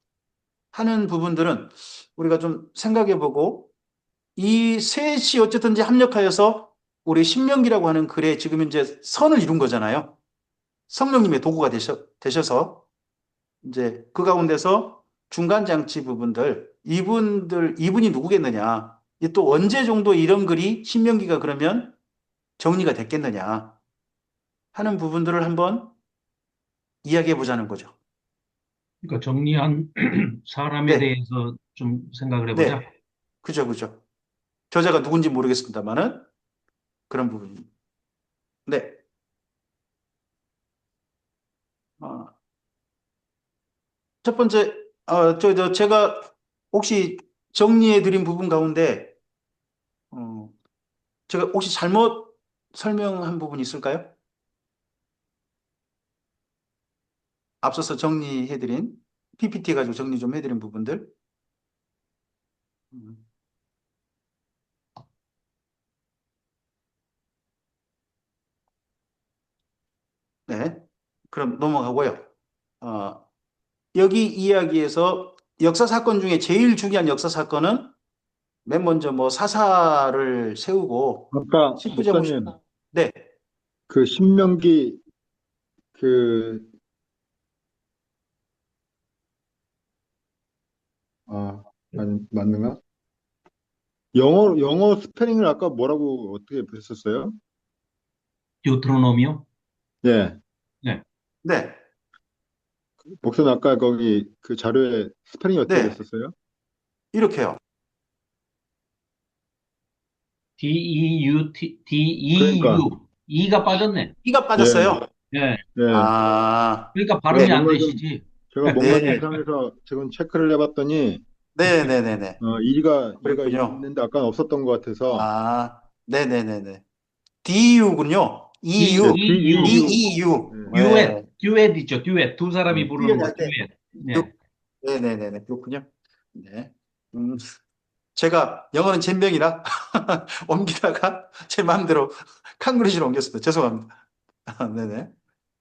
하는 부분들은 우리가 좀 생각해보고 이 셋이 어쨌든지 합력하여서 우리 신명기라고 하는 글에 지금 현재 선을 이룬 거잖아요. 성령님의 도구가 되셔서 이제 그 가운데서 중간 장치 부분들, 이분이 누구겠느냐? 또 언제 정도 이런 글이 신명기가 그러면 정리가 됐겠느냐 하는 부분들을 한번 이야기해 보자는 거죠. 그러니까 정리한 사람에 네, 대해서 좀 생각을 해보자. 네, 그죠. 저자가 누군지 모르겠습니다만은 그런 부분입니다. 네, 어, 첫 번째, 제가 혹시 정리해 드린 부분 가운데 어, 제가 혹시 잘못 설명한 부분이 있을까요? 앞서서 정리해드린 PPT 가지고 정리 좀 해드린 부분들. 음, 네, 그럼 넘어가고요. 어, 여기 이야기에서 역사 사건 중에 제일 중요한 역사 사건은 맨 먼저 뭐 사사를 세우고 아까 19장 목사님, 보시면 네, 그 신명기 그, 아니, 맞는가? 영어 스페링을 아까 뭐라고 어떻게 했었어요? 디오트로노미요? 예. 네. 네, 목사님 아까 거기 그 자료에 스페링이 어떻게 네, 됐었어요? 이렇게요. 그러니까, DEU. E가 빠졌네. 이가 예, 빠졌어요. 네. 예. 그러니까 네, 발음이 안 뭔가 좀 되시지. 제가 뭔가 네, 이상해서 지금 체크를 해봤더니 네네네네. 이가 그랬군요. 있는데 아까 없었던 것 같아서 네네네네. DU군요. EU, 예, DEU. DEU DEU. 예. 네. 듀엣 있죠. 듀엣. 두 사람이 네. 부르는 거, 뛰어날 때, 듀엣. 네. 네네네네. 그렇군요. 네. 음, 제가 영어는 젬병이라 옮기다가 제 마음대로 칸그리시로 옮겼습니다. 죄송합니다. 네네.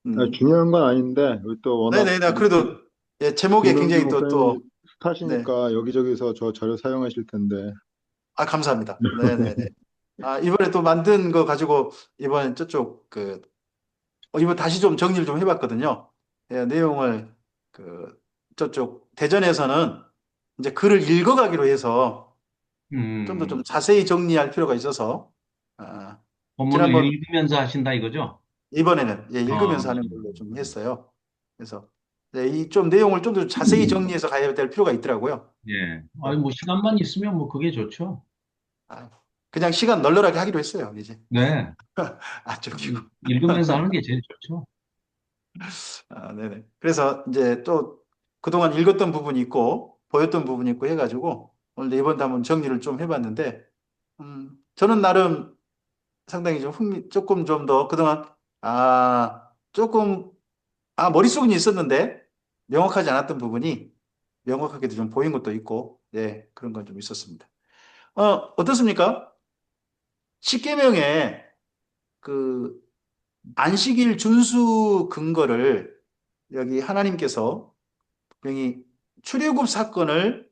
음. 중요한 건 아닌데 또 워낙 네네네. 우리 그래도 예, 제목에 김영규 굉장히 목사님이 네. 스타시니까 여기저기서 저 자료 사용하실 텐데 감사합니다. 네네네. 이번에 또 만든 거 가지고 이번엔 저쪽 이번 다시 좀 정리를 좀 해봤거든요. 예, 내용을 저쪽 대전에서는 이제 글을 읽어가기로 해서 좀 더 좀 음, 자세히 정리할 필요가 있어서 아, 본문을 지난번 읽으면서 하신다 이거죠? 이번에는 예, 읽으면서 하는 걸로 좀 했어요. 그래서 네, 이 좀 내용을 좀 더 자세히 정리해서 가야 될 필요가 있더라고요. 예. 아니, 네. 뭐, 시간만 있으면 뭐, 그게 좋죠. 아, 그냥 시간 널널하게 하기로 했어요. 이제 네. 안 쫓기고. 읽으면서 하는 게 제일 좋죠. 아, 네네. 그래서 이제 또 그동안 읽었던 부분이 있고 보였던 부분이 있고 해가지고 오늘 이번 한번 정리를 좀 해봤는데, 저는 나름 상당히 좀 조금 좀 더 그동안, 조금, 머릿속은 있었는데 명확하지 않았던 부분이 명확하게도 좀 보인 것도 있고, 네, 그런 건 좀 있었습니다. 어떻습니까? 십계명에 그 안식일 준수 근거를 여기 하나님께서 분명히 출애굽 사건을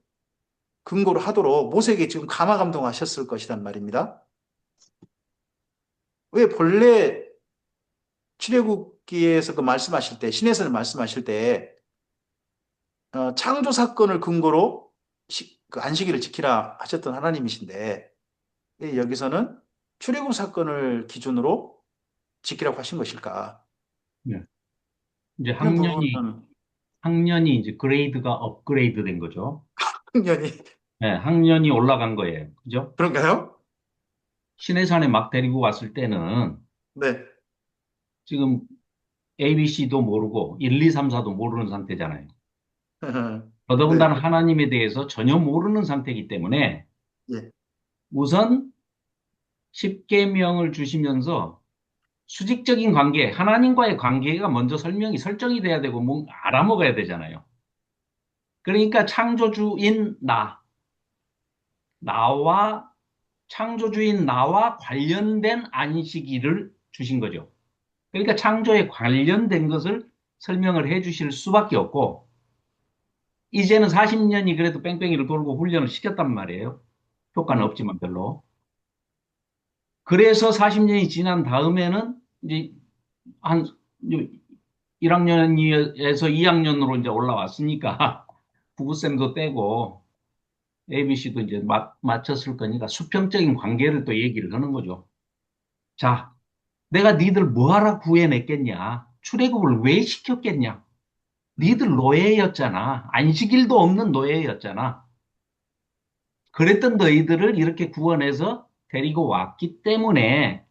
근거로 하도록 모세에게 지금 감화 감동하셨을 것이란 말입니다. 왜 본래 출애굽기에서 그 말씀하실 때, 신에서는 말씀하실 때 창조 사건을 근거로 그 안식일을 지키라 하셨던 하나님이신데, 여기서는 출애굽 사건을 기준으로 지키라고 하신 것일까? 네. 이제 이런 학년이, 부분은 학년이 이제 그레이드가 업그레이드 된 거죠. 당연히 네, 학년이 올라간 거예요. 그죠? 그런가요? 신해산에 막 데리고 왔을 때는 네. 지금 ABC도 모르고 1, 2, 3, 4도 모르는 상태잖아요. 네. 더더군다나 하나님에 대해서 전혀 모르는 상태이기 때문에 예. 우선 십계명을 주시면서 수직적인 관계, 하나님과의 관계가 먼저 설정이 돼야 되고 뭐 알아먹어야 되잖아요. 그러니까 창조주인 나와 창조주인 나와 관련된 안식일을 주신 거죠. 그러니까 창조에 관련된 것을 설명을 해 주실 수밖에 없고, 이제는 40년이 그래도 뺑뺑이를 돌고 훈련을 시켰단 말이에요. 효과는 음, 없지만 별로. 그래서 40년이 지난 다음에는 이제 한 1학년에서 2학년으로 이제 올라왔으니까 구구쌤도 떼고 ABC도 이제 맞췄을 거니까 수평적인 관계를 또 얘기를 하는 거죠. 자, 내가 니들 뭐하라 구해냈겠냐? 출애굽을 왜 시켰겠냐? 음, 니들 노예였잖아. 안식일도 없는 노예였잖아. 그랬던 너희들을 이렇게 구원해서 데리고 왔기 때문에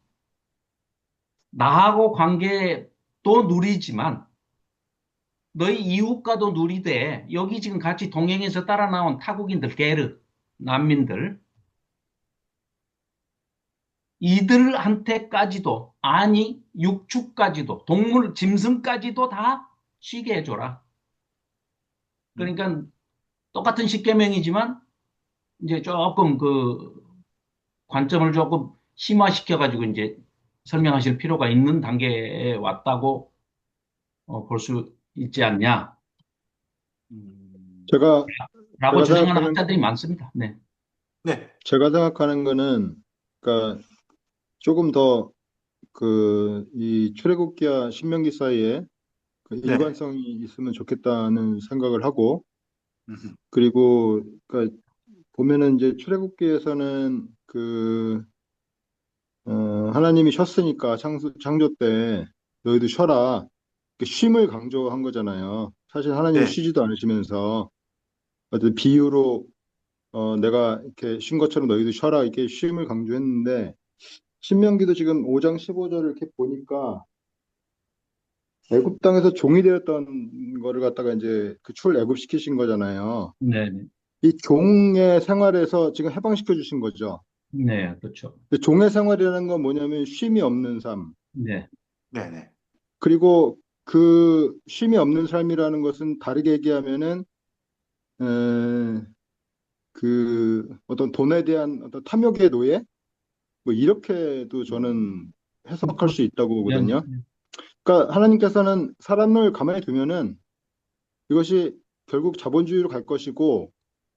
나하고 관계도 누리지만 너희 이웃과도 누리되 여기 지금 같이 동행해서 따라 나온 타국인들, 게르, 난민들 이들한테까지도 아니 육축까지도 동물, 짐승까지도 다 쉬게 해줘라. 음. 그러니까 똑같은 십계명이지만 이제 조금 그 관점을 조금 심화시켜가지고 이제 설명하실 필요가 있는 단계에 왔다고 볼 수 있지 않냐? 음. 제가 라고 제가 주장하는 생각하는 학자들이 많습니다. 네. 네. 제가 생각하는 거는 그러니까 조금 더 그 이 출애굽기와 신명기 사이에 그 네. 일관성이 있으면 좋겠다는 생각을 하고, 음, 그리고 그러니까 보면은 이제 출애굽기에서는 하나님이 쉬었으니까 창조 때 너희도 쉬어라, 그 쉼을 강조한 거잖아요. 사실 하나님이 네. 쉬지도 않으시면서 어떤 비유로 내가 이렇게 쉰 것처럼 너희도 쉬어라 이렇게 쉼을 강조했는데, 신명기도 지금 5장 15절을 이렇게 보니까 애굽 땅에서 종이 되었던 거를 갖다가 이제 그 출애굽시키신 거잖아요. 네, 네, 이 종의 생활에서 지금 해방시켜 주신 거죠. 네, 그렇죠. 근데 종의 생활이라는 건 뭐냐면 쉼이 없는 삶. 네, 네. 네. 그리고 그 쉼이 없는 삶이라는 것은 다르게 얘기하면은 에, 그 어떤 돈에 대한 어떤 탐욕의 노예? 뭐 이렇게도 저는 해석할 수 있다고 네, 보거든요. 그러니까 하나님께서는 사람을 가만히 두면은 이것이 결국 자본주의로 갈 것이고,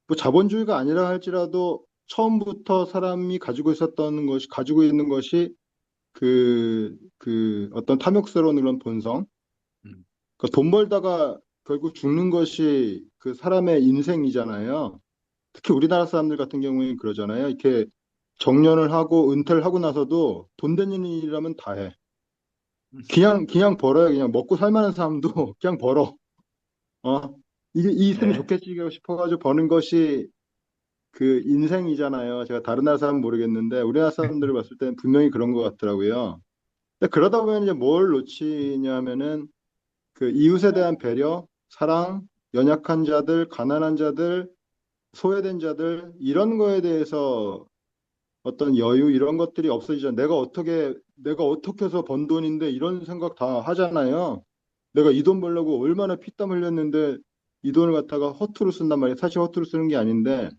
뭐 자본주의가 아니라 할지라도 처음부터 사람이 가지고 있는 것이 그 어떤 탐욕스러운 그런 본성. 음, 그러니까 돈 벌다가 결국 죽는 것이 그 사람의 인생이잖아요. 특히 우리나라 사람들 같은 경우에는 그러잖아요. 이렇게 정년을 하고 은퇴를 하고 나서도 돈 되는 일이라면 다 해. 음. 그냥 벌어요. 그냥 먹고 살 만한 사람도 그냥 벌어. 어? 이게 이 있으면 네. 좋겠지 싶어가지고 버는 것이 그 인생이잖아요. 제가 다른 나라 사람 모르겠는데 우리나라 사람들을 봤을 때는 분명히 그런 것 같더라고요. 근데 그러다 보면 이제 뭘 놓치냐 하면은 그 이웃에 대한 배려, 사랑, 연약한 자들, 가난한 자들, 소외된 자들 이런 거에 대해서 어떤 여유 이런 것들이 없어지잖아. 내가 어떻게 해서 번 돈인데 이런 생각 다 하잖아요. 내가 이 돈 벌려고 얼마나 피땀 흘렸는데 이 돈을 갖다가 허투루 쓴단 말이에요. 사실 허투루 쓰는 게 아닌데,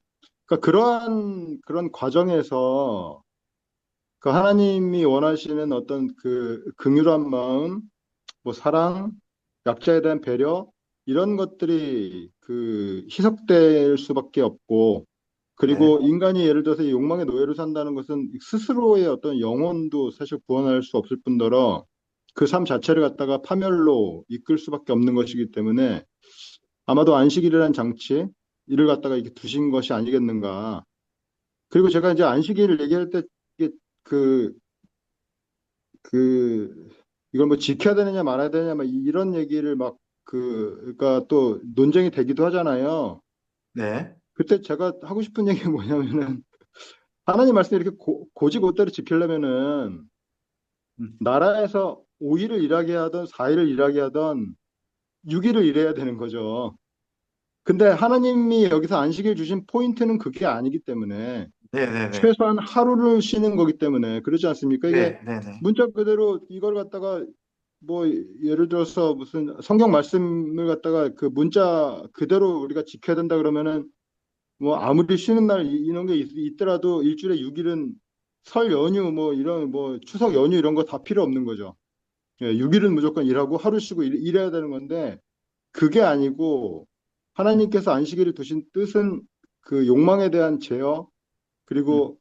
그러니까 그러한 그런 과정에서 그 하나님이 원하시는 어떤 그 긍휼한 마음, 뭐 사랑, 약자에 대한 배려 이런 것들이 그 희석될 수밖에 없고, 네. 그리고 인간이 예를 들어서 이 욕망의 노예로 산다는 것은 스스로의 어떤 영혼도 사실 구원할 수 없을 뿐더러 그 삶 자체를 갖다가 파멸로 이끌 수밖에 없는 것이기 때문에 아마도 안식일이라는 장치 이를 갖다가 이렇게 두신 것이 아니겠는가. 그리고 제가 이제 안식일을 얘기할 때 이게 그, 그, 이걸 뭐 지켜야 되느냐 말아야 되느냐 막 이런 얘기를 막 그러니까 또 논쟁이 되기도 하잖아요. 네. 그때 제가 하고 싶은 얘기가 뭐냐면은 하나님 말씀 이렇게 고지고대로 지키려면은 음. 나라에서 5일을 일하게 하던 4일을 일하게 하던 6일을 일해야 되는 거죠. 근데 하나님이 여기서 안식일 주신 포인트는 그게 아니기 때문에 네네네. 최소한 하루를 쉬는 거기 때문에 그러지 않습니까? 이게 네네네. 문자 그대로 이걸 갖다가 뭐 예를 들어서 무슨 성경 말씀을 갖다가 그 문자 그대로 우리가 지켜야 된다 그러면은 뭐 아무리 쉬는 날 이런 게 있더라도 일주일에 6일은 설 연휴 뭐 이런 뭐 추석 연휴 이런 거 다 필요 없는 거죠. 예, 6일은 무조건 일하고 하루 쉬고 일해야 되는 건데 그게 아니고 하나님께서 안식일을 두신 뜻은 그 욕망에 대한 제어 음. 그리고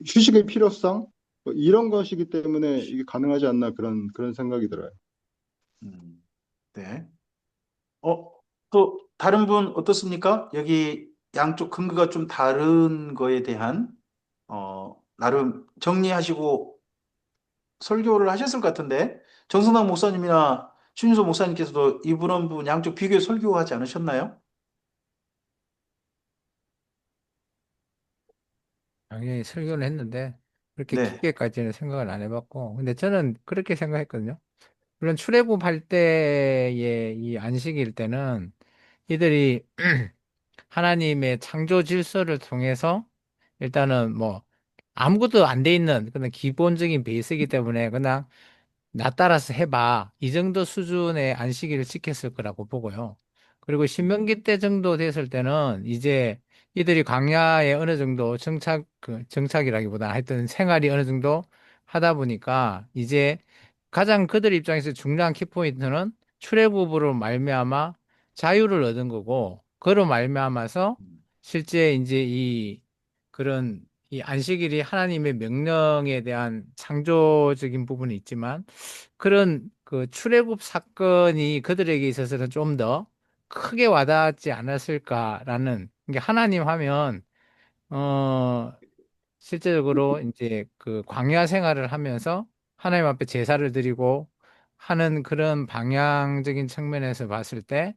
휴식의 필요성 뭐 이런 것이기 때문에 이게 가능하지 않나 그런 생각이 들어요. 음. 네. 또 다른 분 어떻습니까? 여기 양쪽 근거가 좀 다른 거에 대한 나름 정리하시고 설교를 하셨을 것 같은데 정승남 목사님이나 신윤소 목사님께서도 이분 분 양쪽 비교해 설교하지 않으셨나요? 당연히 설교를 했는데 그렇게 네. 깊게까지는 생각을 안 해봤고, 근데 저는 그렇게 생각했거든요. 물론 출애굽할 때의 이 안식일 때는 이들이 하나님의 창조 질서를 통해서 일단은 뭐 아무것도 안 돼 있는 그런 기본적인 베이스이기 때문에 그냥 나 따라서 해봐. 이 정도 수준의 안식일을 지켰을 거라고 보고요. 그리고 신명기 때 정도 됐을 때는 이제 이들이 광야에 어느 정도 정착이라기보다 하여튼 생활이 어느 정도 하다 보니까 이제 가장 그들 입장에서 중요한 키포인트는 출애굽으로 말미암아 자유를 얻은 거고, 그로 말미암아서 실제 이제 이 그런 이 안식일이 하나님의 명령에 대한 창조적인 부분이 있지만 그런 그 출애굽 사건이 그들에게 있어서는 좀 더 크게 와닿지 않았을까라는 게, 하나님 하면 어 실제적으로 이제 그 광야 생활을 하면서 하나님 앞에 제사를 드리고 하는 그런 방향적인 측면에서 봤을 때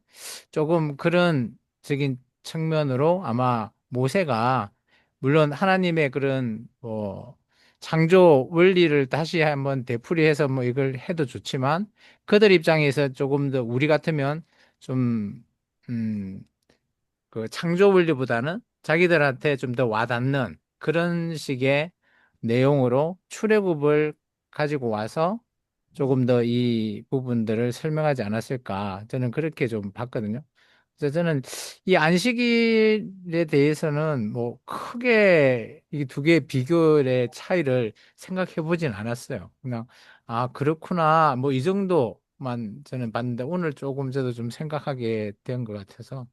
조금 그런 적인 측면으로 아마 모세가, 물론 하나님의 그런 뭐 창조 원리를 다시 한번 되풀이해서 뭐 이걸 해도 좋지만 그들 입장에서 조금 더 우리 같으면 좀 음, 그 창조 원리보다는 자기들한테 좀 더 와닿는 그런 식의 내용으로 출애굽을 가지고 와서 조금 더 이 부분들을 설명하지 않았을까, 저는 그렇게 좀 봤거든요. 그래서 저는 이 안식일에 대해서는 뭐 크게 이 두 개의 비교의 차이를 생각해 보진 않았어요. 그냥 아 그렇구나 뭐 이 정도만 저는 봤는데 오늘 조금 저도 좀 생각하게 된 것 같아서,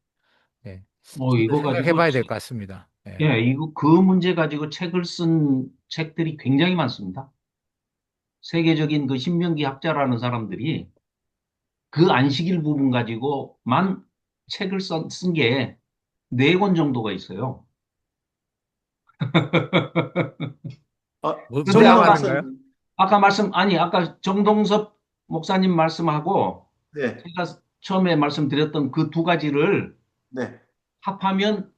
네. 좀 더 이거 생각해 가지고, 봐야 될 것 같습니다. 네. 예, 그 문제 가지고 책을 쓴 책들이 굉장히 많습니다. 세계적인 그 신명기 학자라는 사람들이 그 안식일 부분 가지고만 책을 쓴 게 네 권 정도가 있어요. 근데 뭐가 정승남 많은가요? 목사님. 아까 정동섭 목사님 말씀하고 네. 제가 처음에 말씀드렸던 그 두 가지를 네. 합하면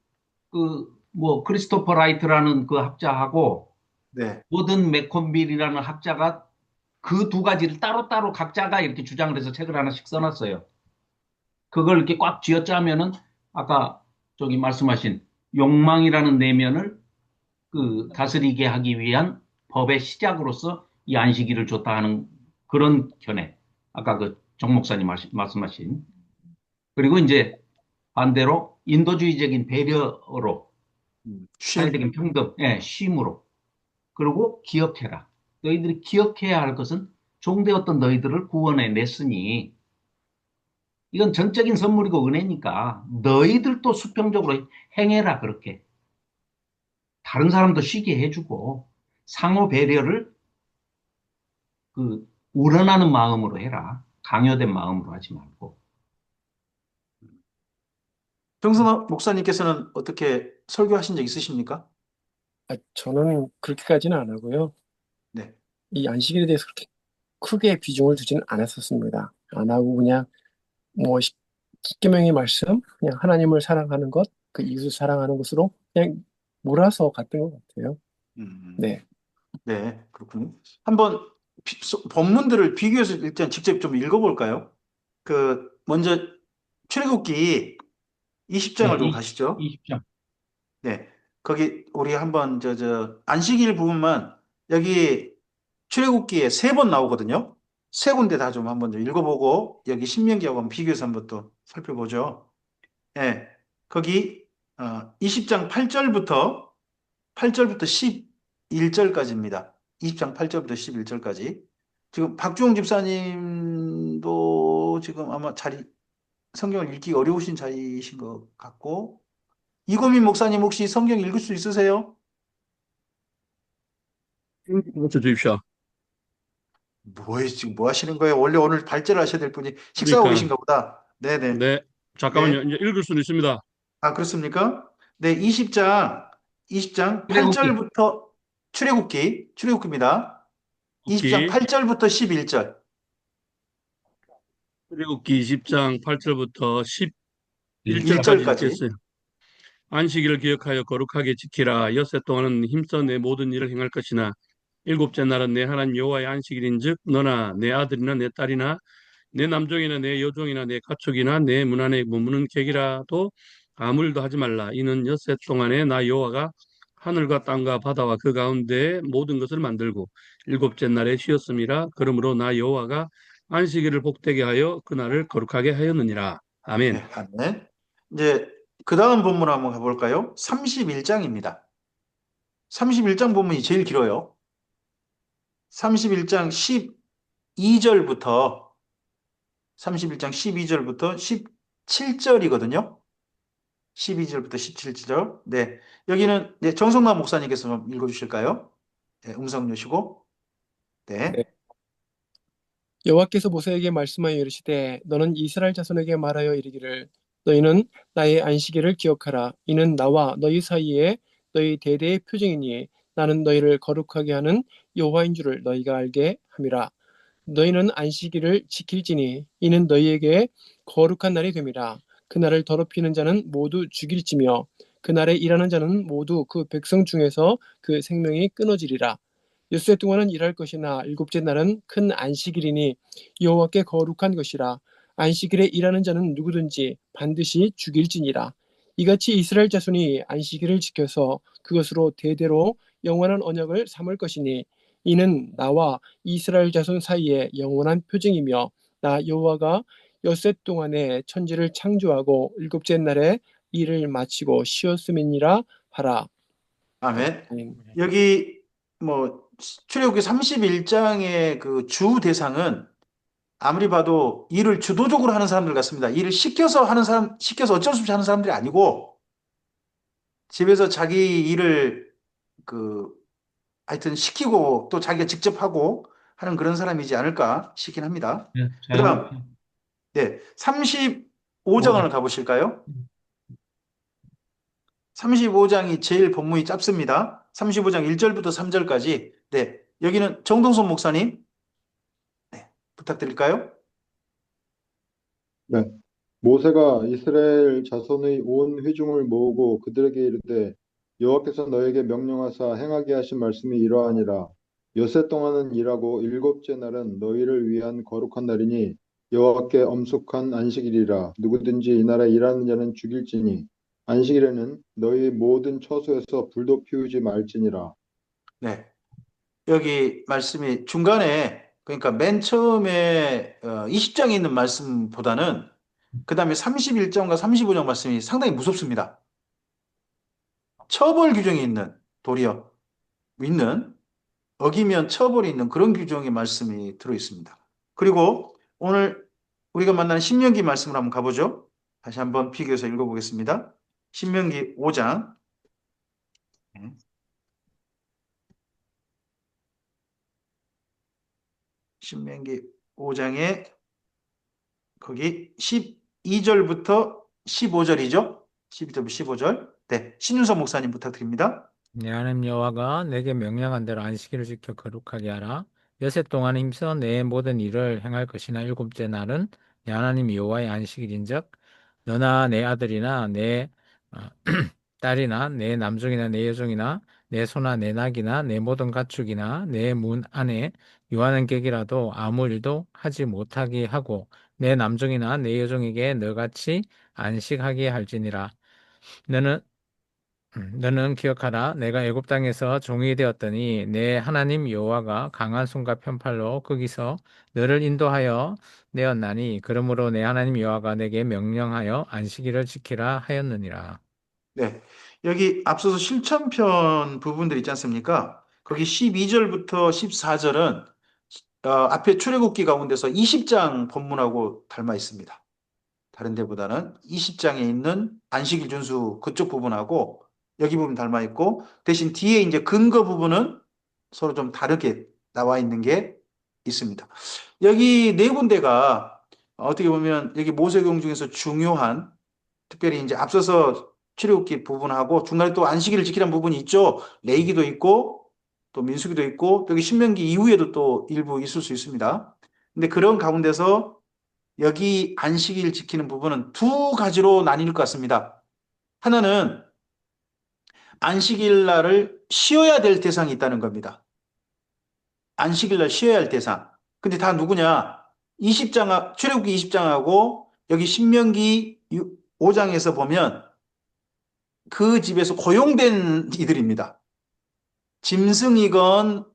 뭐 크리스토퍼 라이트라는 그 학자하고 네. 워든 맥콘빌이라는 학자가 그 두 가지를 따로따로 각자가 이렇게 주장을 해서 책을 하나씩 써놨어요. 그걸 이렇게 꽉 쥐어짜면은 아까 저기 말씀하신 욕망이라는 내면을 그 다스리게 하기 위한 법의 시작으로서 이 안식일을 줬다 하는 그런 견해. 아까 그 정 목사님 말씀하신. 그리고 이제 반대로 인도주의적인 배려로 쉼. 사회적인 평등, 예, 쉼으로. 그리고 기억해라. 너희들이 기억해야 할 것은 종되었던 너희들을 구원해 냈으니 이건 전적인 선물이고 은혜니까 너희들도 수평적으로 행해라 그렇게. 다른 사람도 쉬게 해주고 상호 배려를 그 우러나는 마음으로 해라. 강요된 마음으로 하지 말고. 정선호 목사님께서는 어떻게 설교하신 적 있으십니까? 저는 그렇게까지는 안 하고요. 네. 이 안식일에 대해서 그렇게 크게 비중을 두지는 않았었습니다. 안 하고 그냥 뭐 십계명의 말씀, 그냥 하나님을 사랑하는 것, 그 이웃을 사랑하는 것으로 그냥 몰아서 갔던 것 같아요. 음, 네, 네, 그렇군요. 한번 본문들을 비교해서 일단 직접 좀 읽어볼까요? 먼저 출애굽기 20장을 네, 좀 가시죠. 20장. 네. 거기 우리 한번 안식일 부분만 여기 출애굽기에 3번 나오거든요. 세 군데 다 좀 한번 좀 읽어보고 여기 신명기하고 한번 비교해서 한번 또 살펴보죠. 예. 거기 20장 8절부터 11절까지입니다. 20장 8절부터 11절까지. 지금 박주홍 집사님도 지금 아마 성경을 읽기 어려우신 자리이신 것 같고, 이고민 목사님 혹시 성경 읽을 수 있으세요? 고쳐 주십시오. 지금 뭐 하시는 거예요? 원래 오늘 발제를 하셔야 될 분이 식사하고 그러니까, 계신가 보다. 네네. 네, 잠깐만요. 네. 이제 읽을 수는 있습니다. 그렇습니까? 네, 20장 출애굽기. 8절부터 출애굽기입니다. 20장 굽기, 8절부터 11절. 출애굽기 20장 8절부터 11절까지 1절까지. 읽겠어요. 안식일을 기억하여 거룩하게 지키라. 엿새 동안은 힘써 내 모든 일을 행할 것이나 일곱째 날은 내 하나님 여호와의 안식일인즉 너나 내 아들이나 내 딸이나 내 남종이나 내 여종이나 내 가축이나 내 문 안에 머무는 객이라도 아무 일도 하지 말라. 이는 엿새 동안에 나 여호와가 하늘과 땅과 바다와 그 가운데 모든 것을 만들고 일곱째 날에 쉬었음이라. 그러므로 나 여호와가 안식일을 복되게 하여 그날을 거룩하게 하였느니라. 네, 아멘. 아멘. 이제 그 다음 본문 한번 해볼까요? 31장입니다. 31장 본문이 제일 길어요. 31장 12절부터 31장 12절부터 17절이거든요. 12절부터 17절. 네. 여기는 네, 정성남 목사님께서 좀 읽어주실까요? 네, 음성 여시고. 네. 네. 여호와께서 모세에게 말씀하여 이르시되 너는 이스라엘 자손에게 말하여 이르기를 너희는 나의 안식일을 기억하라. 이는 나와 너희 사이에 너희 대대의 표징이니 나는 너희를 거룩하게 하는 여호와인 줄을 너희가 알게 함이라. 너희는 안식일을 지킬지니 이는 너희에게 거룩한 날이 됨이라. 그날을 더럽히는 자는 모두 죽일지며 그날에 일하는 자는 모두 그 백성 중에서 그 생명이 끊어지리라. 엿새 동안은 일할 것이나 일곱째 날은 큰 안식일이니 여호와께 거룩한 것이라. 안식일에 일하는 자는 누구든지 반드시 죽일지니라. 이같이 이스라엘 자손이 안식일을 지켜서 그것으로 대대로 영원한 언약을 삼을 것이니 이는 나와 이스라엘 자손 사이에 영원한 표징이며 나 여호와가 엿새 동안에 천지를 창조하고 일곱째 날에 일을 마치고 쉬었음이니라 하라. 아멘. 아멘. 여기 출애굽기 31장의 그 주 대상은 아무리 봐도 일을 주도적으로 하는 사람들 같습니다. 일을 시켜서 어쩔 수 없이 하는 사람들이 아니고 집에서 자기 일을 그 하여튼 시키고 또 자기가 직접 하고 하는 그런 사람이지 않을까 싶긴 합니다. 네, 그다음 자유롭게. 네, 오장. 35장을 가보실까요? 35장이 제일 본문이 짧습니다. 35장 1절부터 3절까지. 네, 여기는 정동선 목사님, 네, 부탁드릴까요? 네. 모세가 이스라엘 자손의 온 회중을 모으고 그들에게 이르되 여호와께서 너에게 명령하사 행하게 하신 말씀이 이러하니라. 엿새 동안은 일하고 일곱째 날은 너희를 위한 거룩한 날이니 여호와께 엄숙한 안식일이라. 누구든지 이 날에 일하는 자는 죽일지니 안식일에는 너희 모든 처소에서 불도 피우지 말지니라. 네. 여기 말씀이 중간에, 그러니까 맨 처음에 20장에 있는 말씀보다는 그 다음에 31장과 35장 말씀이 상당히 무섭습니다. 처벌 규정이 있는, 도리어 있는, 어기면 처벌이 있는 그런 규정의 말씀이 들어 있습니다. 그리고 오늘 우리가 만나는 신명기 말씀을 한번 가보죠. 다시 한번 비교해서 읽어보겠습니다. 신명기 5장. 신명기 5장에 거기 12절부터 15절이죠. 12절부터 15절. 네, 신윤서 목사님 부탁드립니다. 내 하나님 여호와가 내게 명령한 대로 안식일을 지켜 거룩하게 하라. 여섯 동안 힘써 내 모든 일을 행할 것이나 일곱째 날은 내 하나님 여호와의 안식일인즉 너나 내 아들이나 내 어, 딸이나 내 남종이나 내 여종이나 내 소나 내 낙이나 내 모든 가축이나 내 문 안에 유하는 객이라도 아무 일도 하지 못하게 하고 내 남종이나 내 여종에게 너같이 안식하게 할지니라. 너는 너는 기억하라. 내가 애굽 땅에서 종이 되었더니 내 하나님 여호와가 강한 손과 편팔로 거기서 너를 인도하여 내었나니 그러므로 내 하나님 여호와가 내게 명령하여 안식일을 지키라 하였느니라. 네, 여기 앞서서 실천편 부분들 있지 않습니까? 거기 12절부터 14절은 앞에 출애굽기 가운데서 20장 본문하고 닮아 있습니다. 다른 데보다는 20장에 있는 안식일 준수 그쪽 부분하고 여기 부분 닮아 있고, 대신 뒤에 이제 근거 부분은 서로 좀 다르게 나와 있는 게 있습니다. 여기 네 군데가 어떻게 보면 여기 모세경 중에서 중요한, 특별히 이제 앞서서 출애굽기 부분하고 중간에 또 안식일을 지키라는 부분이 있죠. 레위기도 있고 또 민수기도 있고 여기 신명기 이후에도 또 일부 있을 수 있습니다. 근데 그런 가운데서 여기 안식일 지키는 부분은 두 가지로 나뉠 것 같습니다. 하나는 안식일 날을 쉬어야 될 대상이 있다는 겁니다. 안식일 날 쉬어야 할 대상. 근데 다 누구냐? 20장, 출애굽기 20장하고 여기 신명기 5장에서 보면 그 집에서 고용된 이들입니다. 짐승이건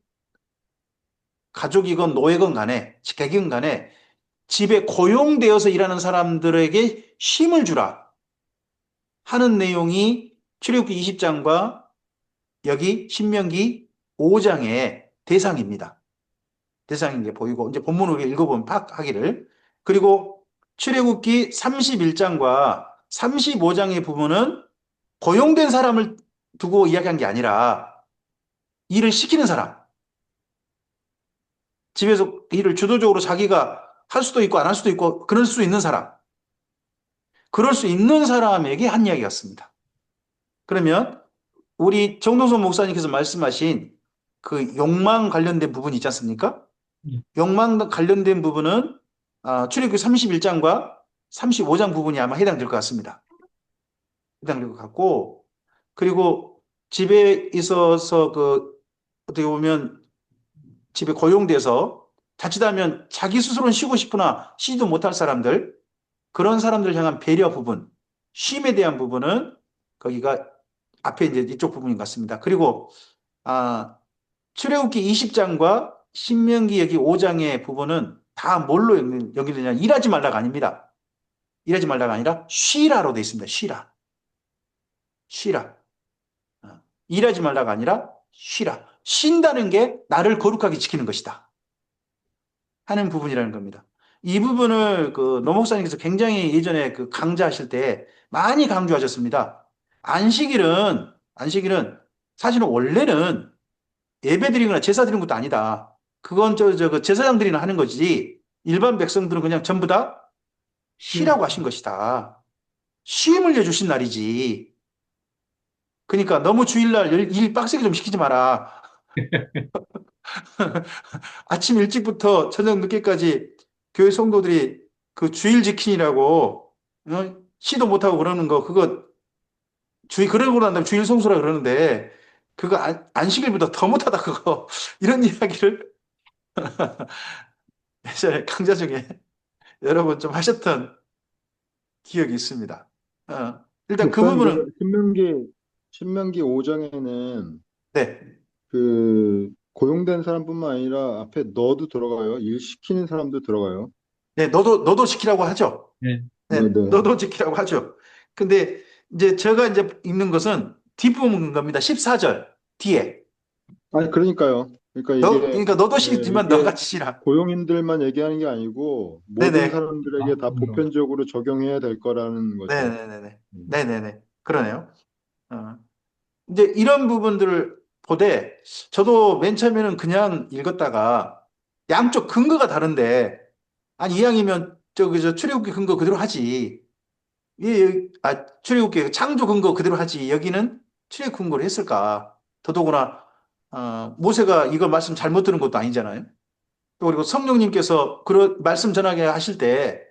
가족이건 노예건 간에, 객이건 간에 집에 고용되어서 일하는 사람들에게 쉼을 주라 하는 내용이 출애굽기 20장과 여기 신명기 5장의 대상입니다. 대상인 게 보이고, 이제 본문을 읽어보면 팍 하기를. 그리고 출애굽기 31장과 35장의 부분은 고용된 사람을 두고 이야기한 게 아니라 일을 시키는 사람, 집에서 일을 주도적으로 자기가 할 수도 있고 안 할 수도 있고 그럴 수 있는 사람, 그럴 수 있는 사람에게 한 이야기 같습니다. 그러면 우리 정동선 목사님께서 말씀하신 그 욕망 관련된 부분이 있지 않습니까? 욕망 관련된 부분은 출애굽기 31장과 35장 부분이 아마 해당될 것 같습니다. 해당될 것 같고, 그리고 집에 있어서 그 어떻게 보면 집에 고용돼서 자칫하면 자기 스스로는 쉬고 싶으나 쉬지도 못할 사람들, 그런 사람들 향한 배려 부분, 쉼에 대한 부분은 거기가 앞에 이제 이쪽 부분인 것 같습니다. 그리고 출애굽기 20장과 신명기 여기 5장의 부분은 다 뭘로 연결되냐? 일하지 말라가 아닙니다. 일하지 말라가 아니라 쉬라로 되어 있습니다. 쉬라. 쉬라. 일하지 말라가 아니라 쉬라. 쉰다는 게 나를 거룩하게 지키는 것이다 하는 부분이라는 겁니다. 이 부분을 그 노 목사님께서 굉장히 예전에 그 강좌하실 때 많이 강조하셨습니다. 안식일은 사실은 원래는 예배드리거나 제사 드리는 것도 아니다. 그건 그 제사장들이나 하는 거지. 일반 백성들은 그냥 전부 다 쉬라고 하신 것이다. 쉼을 내주신 날이지. 그러니까 너무 주일날 일 빡세게 좀 시키지 마라. 아침 일찍부터 저녁 늦게까지 교회 성도들이 그 주일 지키느라고 시도 못하고 그러는 거, 그거 그러고 난 다음에 주일 성수라 그러는데 그거 안식일보다 더 못하다 그거 이런 이야기를 예전에 강좌 중에 여러 번 좀 하셨던 기억이 있습니다. 일단 그 목사님, 부분은 신명기 5장에는 네, 그 고용된 사람뿐만 아니라 앞에 너도 들어가요. 일 시키는 사람도 들어가요. 네, 너도 지키라고 하죠. 네. 네, 네네. 너도 지키라고 하죠. 근데 이제 제가 이제 읽는 것은 뒷부분 겁니다. 14절 뒤에. 아니, 그러니까요. 그러니까 그러니까 너도 지키지만 이게 너가 지키라. 고용인들만 얘기하는 게 아니고 모든 네네. 사람들에게 다 보편적으로 적용해야 될 거라는 거죠. 네네네네. 음. 네네네. 그러네요. 어. 이제 이런 부분들을 보되 저도 맨 처음에는 그냥 읽었다가 양쪽 근거가 다른데 아니 이왕이면 저기 저 출애굽기 근거 그대로 하지. 출애굽기 창조 근거 그대로 하지. 여기는 출애굽 근거를 했을까? 더더구나 모세가 이거 말씀 잘못 들은 것도 아니잖아요. 또 그리고 성령님께서 그런 말씀 전하게 하실 때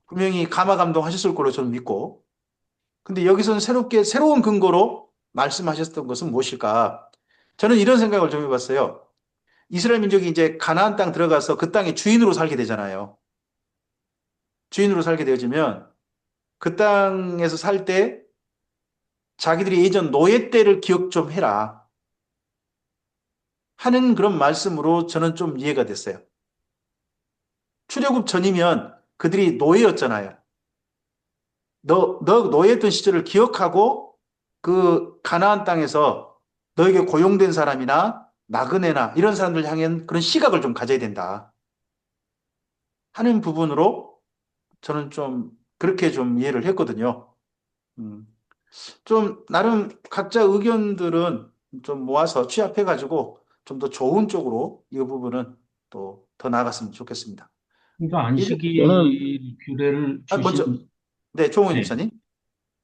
분명히 감화 감동하셨을 걸로 저는 믿고 근데 여기서는 새로운 근거로 말씀하셨던 것은 무엇일까? 저는 이런 생각을 좀 해봤어요. 이스라엘 민족이 이제 가나안 땅 들어가서 그 땅의 주인으로 살게 되잖아요. 주인으로 살게 되어지면 그 땅에서 살 때 자기들이 예전 노예 때를 기억 좀 해라 하는 그런 말씀으로 저는 좀 이해가 됐어요. 출애굽 전이면 그들이 노예였잖아요. 너 노예했던 시절을 기억하고 그 가나안 땅에서 너에게 고용된 사람이나 나그네나 이런 사람들 향한 그런 시각을 좀 가져야 된다 하는 부분으로 저는 좀 그렇게 좀 이해를 했거든요. 음, 좀 나름 각자 의견들은 좀 모아서 취합해가지고 좀 더 좋은 쪽으로 이 부분은 또 더 나아갔으면 좋겠습니다. 그러니까 저는 안식일 규례를 먼저 주신, 네, 조홍희 네. 목사님.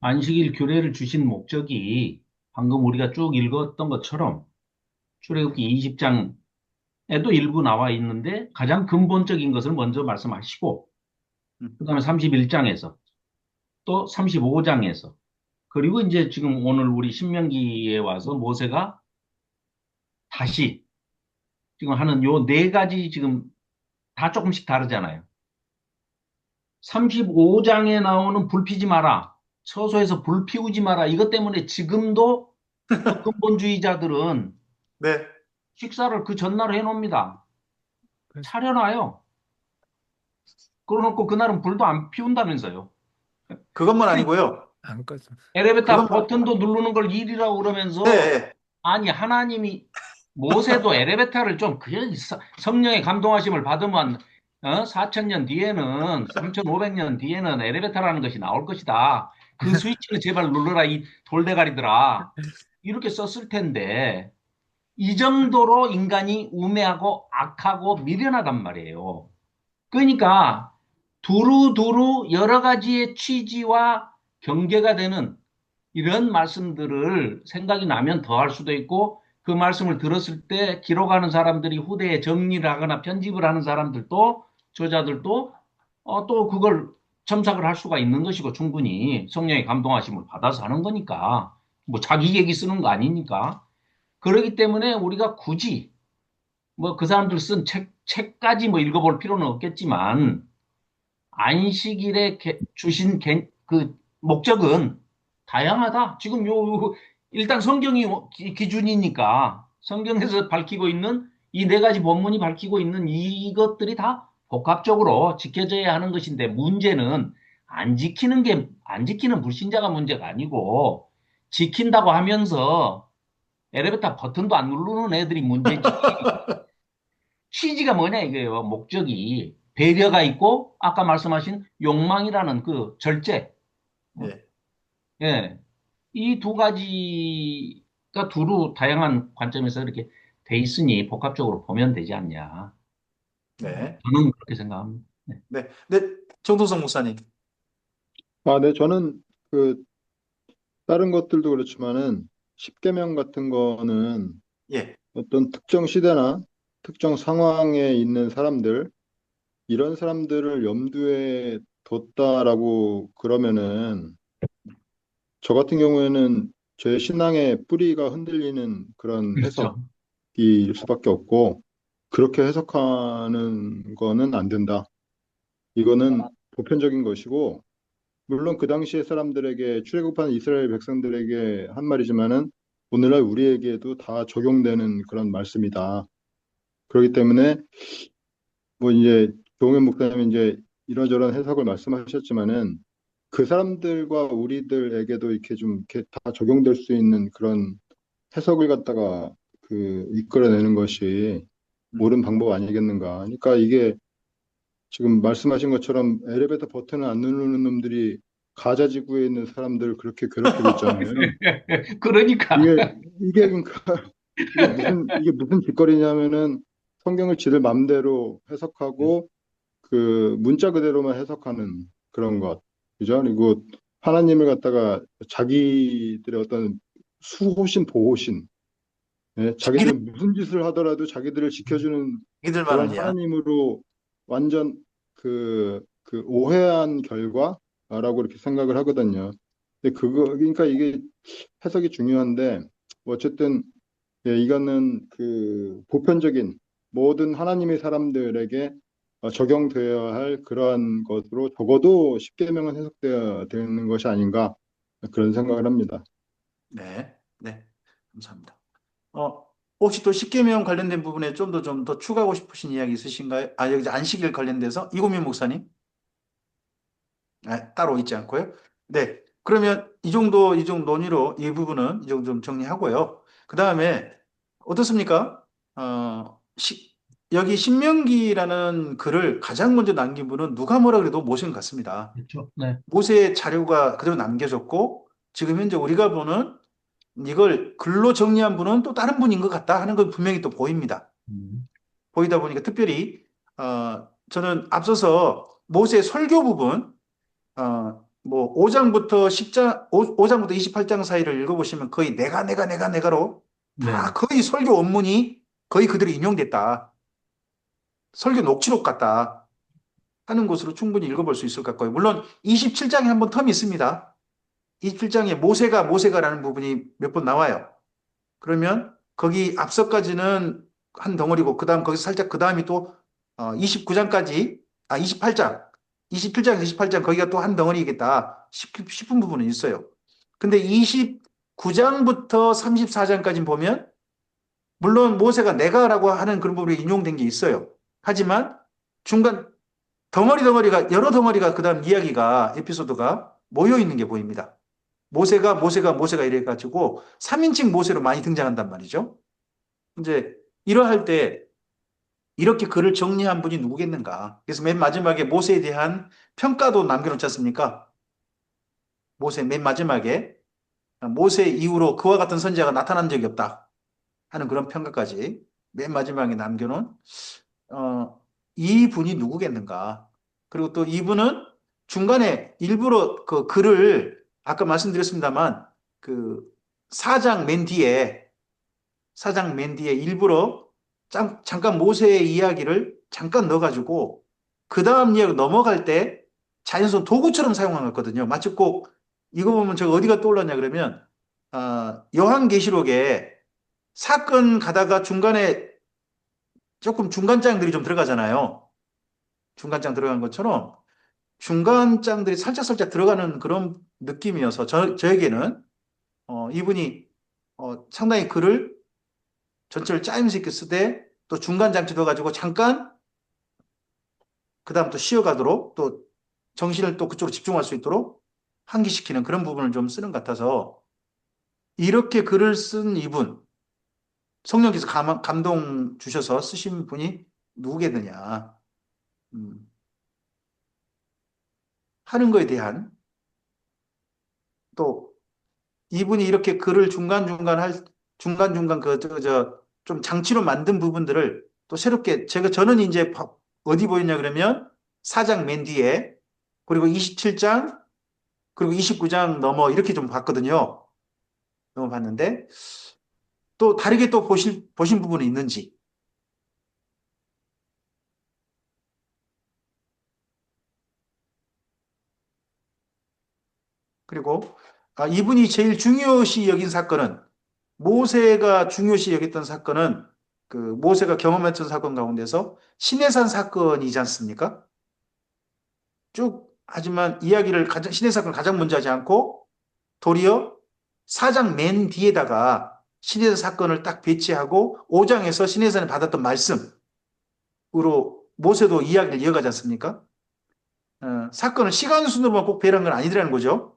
안식일 규례를 주신 목적이 방금 우리가 쭉 읽었던 것처럼 출애굽기 20장에도 일부 나와 있는데 가장 근본적인 것을 먼저 말씀하시고 음, 그다음에 31장에서 또 35장에서 그리고 이제 지금 오늘 우리 신명기에 와서 모세가 다시 지금 하는 요 네 가지 지금 다 조금씩 다르잖아요. 35장에 나오는 불 피지 마라. 처소에서 불 피우지 마라. 이것 때문에 지금도 그 근본주의자들은 네, 식사를 그 전날 해놓습니다. 차려놔요. 그러놓고 그날은 불도 안 피운다면서요. 그것만 그 아니고요. 안 꺼져. 엘리베이터 그것만 버튼도 누르는 걸 일이라고 그러면서 네, 아니 하나님이 모세도 엘리베이터를 좀 그냥 성령의 감동하심을 받으면 4,000년 뒤에는 3,500년 뒤에는 엘리베이터라는 것이 나올 것이다. 그 스위치는 제발 눌러라 이 돌대가리들아. 이렇게 썼을 텐데 이 정도로 인간이 우매하고 악하고 미련하단 말이에요. 그러니까 두루두루 여러 가지의 취지와 경계가 되는 이런 말씀들을 생각이 나면 더 할 수도 있고 그 말씀을 들었을 때 기록하는 사람들이 후대에 정리를 하거나 편집을 하는 사람들도 저자들도 또 그걸 첨삭을 할 수가 있는 것이고 충분히 성령의 감동하심을 받아서 하는 거니까 뭐 자기 얘기 쓰는 거 아니니까 그렇기 때문에 우리가 굳이 뭐 그 사람들 쓴 책까지 뭐 읽어볼 필요는 없겠지만 안식일에 주신 그 목적은 다양하다. 지금 일단 성경이 기준이니까 성경에서 밝히고 있는 이 네 가지 본문이 밝히고 있는 이것들이 다 복합적으로 지켜져야 하는 것인데 문제는 안 지키는 불신자가 문제가 아니고 지킨다고 하면서 엘리베이터 버튼도 안 누르는 애들이 문제지. 취지가 뭐냐 이거예요. 목적이 배려가 있고 아까 말씀하신 욕망이라는 그 절제. 어? 네, 예. 이 두 가지가 두루 다양한 관점에서 이렇게 돼 있으니 복합적으로 보면 되지 않냐. 네, 저는 그렇게 생각합니다. 네. 네, 네, 정동성 목사님. 네, 저는 그 다른 것들도 그렇지만은 십계명 같은 거는 예, 어떤 특정 시대나 특정 상황에 있는 사람들 이런 사람들을 염두에 뒀다라고 그러면은 저 같은 경우에는 제 신앙의 뿌리가 흔들리는 그런 그렇죠. 해석일 수밖에 없고, 그렇게 해석하는 거는 안 된다. 이거는 보편적인 것이고, 물론 그 당시의 사람들에게, 출애굽한 이스라엘 백성들에게 한 말이지만은 오늘날 우리에게도 다 적용되는 그런 말씀이다. 그렇기 때문에 뭐 이제 조홍현 목사님이 이제 이런저런 해석을 말씀하셨지만은 그 사람들과 우리들에게도 이렇게 좀 이렇게 다 적용될 수 있는 그런 해석을 갖다가 그 이끌어내는 것이 음. 옳은 방법 아니겠는가. 그러니까 이게 지금 말씀하신 것처럼 엘리베이터 버튼을 안 누르는 놈들이 가자 지구에 있는 사람들 그렇게 괴롭히고 있잖아요. 그러니까. 이게 그러니까 이게 무슨 짓거리냐면은 성경을 지들 맘대로 해석하고 그 문자 그대로만 해석하는 그런 것. 그죠? 그리고 하나님을 갖다가 자기들의 어떤 수호신, 보호신, 예, 자기들, 자기들은 무슨 짓을 하더라도 자기들을 지켜주는 그런 자기들만은이야. 하나님으로 완전 그 오해한 결과라고 이렇게 생각을 하거든요. 근데 그러니까 이게 해석이 중요한데, 뭐 어쨌든, 예, 이거는 그 보편적인 모든 하나님의 사람들에게 적용되어야 할 그러한 것으로 적어도 십계명은 해석되어야 되는 것이 아닌가 그런 생각을 합니다. 네, 네, 감사합니다. 어, 혹시 또 십계명 관련된 부분에 좀 더 추가하고 싶으신 이야기 있으신가요? 아, 여기 안식일 관련돼서 이고민 목사님? 아, 따로 있지 않고요. 네, 그러면 이 정도 논의로 이 부분은 이 정도 좀 정리하고요. 그 다음에 어떻습니까? 여기 신명기라는 글을 가장 먼저 남긴 분은 누가 뭐라 그래도 모세인 것 같습니다. 그렇죠. 네. 모세의 자료가 그대로 남겨졌고 지금 현재 우리가 보는 이걸 글로 정리한 분은 또 다른 분인 것 같다 하는 건 분명히 또 보입니다. 음. 보이다 보니까 특별히 저는 앞서서 모세 설교 부분 뭐 5장부터 10장 5장부터 28장 사이를 읽어보시면 거의 내가로 네. 다 거의 설교 원문이 거의 그대로 인용됐다. 설교 녹취록 같다 하는 것으로 충분히 읽어볼 수 있을 것 같고요. 물론 27장에 한번 텀이 있습니다. 27장에 모세가라는 부분이 몇 번 나와요. 그러면 거기 앞서까지는 한 덩어리고 그다음 거기서 살짝 그다음이 또 29장까지 28장 27장에서 28장 거기가 또 한 덩어리겠다 싶은 부분은 있어요. 근데 29장부터 34장까지 보면 물론 모세가 내가라고 하는 그런 부분이 인용된 게 있어요. 하지만 중간 덩어리가 여러 덩어리가 그다음 이야기가 에피소드가 모여 있는 게 보입니다. 모세가 이래가지고 3인칭 모세로 많이 등장한단 말이죠. 이제 이러할 때 이렇게 글을 정리한 분이 누구겠는가? 그래서 맨 마지막에 모세에 대한 평가도 남겨놓지 않습니까? 모세 맨 마지막에 모세 이후로 그와 같은 선지자가 나타난 적이 없다 하는 그런 평가까지 맨 마지막에 남겨놓은 이 분이 누구겠는가? 그리고 또 이분은 중간에 일부러 그 글을 아까 말씀드렸습니다만 그 사장 맨 뒤에 사장 맨 뒤에 일부러 잠깐 모세의 이야기를 잠깐 넣어가지고 그 다음 이야기 넘어갈 때 자연스러운 도구처럼 사용한 거거든요. 마치 꼭 이거 보면 제가 어디가 떠올랐냐 그러면 요한계시록에 사건 가다가 중간에 조금 중간장들이 좀 들어가잖아요. 중간장 들어간 것처럼 중간장들이 살짝 들어가는 그런 느낌이어서 저에게는 이분이 상당히 글을 전체를 짜임새 있게 쓰되 또 중간 장치 넣어가지고 잠깐 그 다음 또 쉬어가도록 또 정신을 또 그쪽으로 집중할 수 있도록 환기시키는 그런 부분을 좀 쓰는 것 같아서 이렇게 글을 쓴 이분 성령께서 감동 주셔서 쓰신 분이 누구겠느냐 하는 거에 대한 또 이분이 이렇게 글을 중간중간 좀 장치로 만든 부분들을 또 새롭게 저는 이제 어디 보였냐 그러면 4장 맨 뒤에 그리고 27장 그리고 29장 넘어 이렇게 좀 봤거든요. 넘어 봤는데 또 다르게 또 보신 부분이 있는지 그리고 이분이 제일 중요시 여긴 사건은 모세가 중요시 여겼던 사건은 그 모세가 경험했던 사건 가운데서 시내산 사건이지 않습니까? 쭉 하지만 이야기를 시내 사건을 가장 먼저 하지 않고 도리어 4장 맨 뒤에다가 시내산 사건을 딱 배치하고 5장에서 시내산에 받았던 말씀으로 모세도 이야기를 이어가지 않습니까? 사건을 시간 순으로만 꼭 배열한 건 아니더라는 거죠.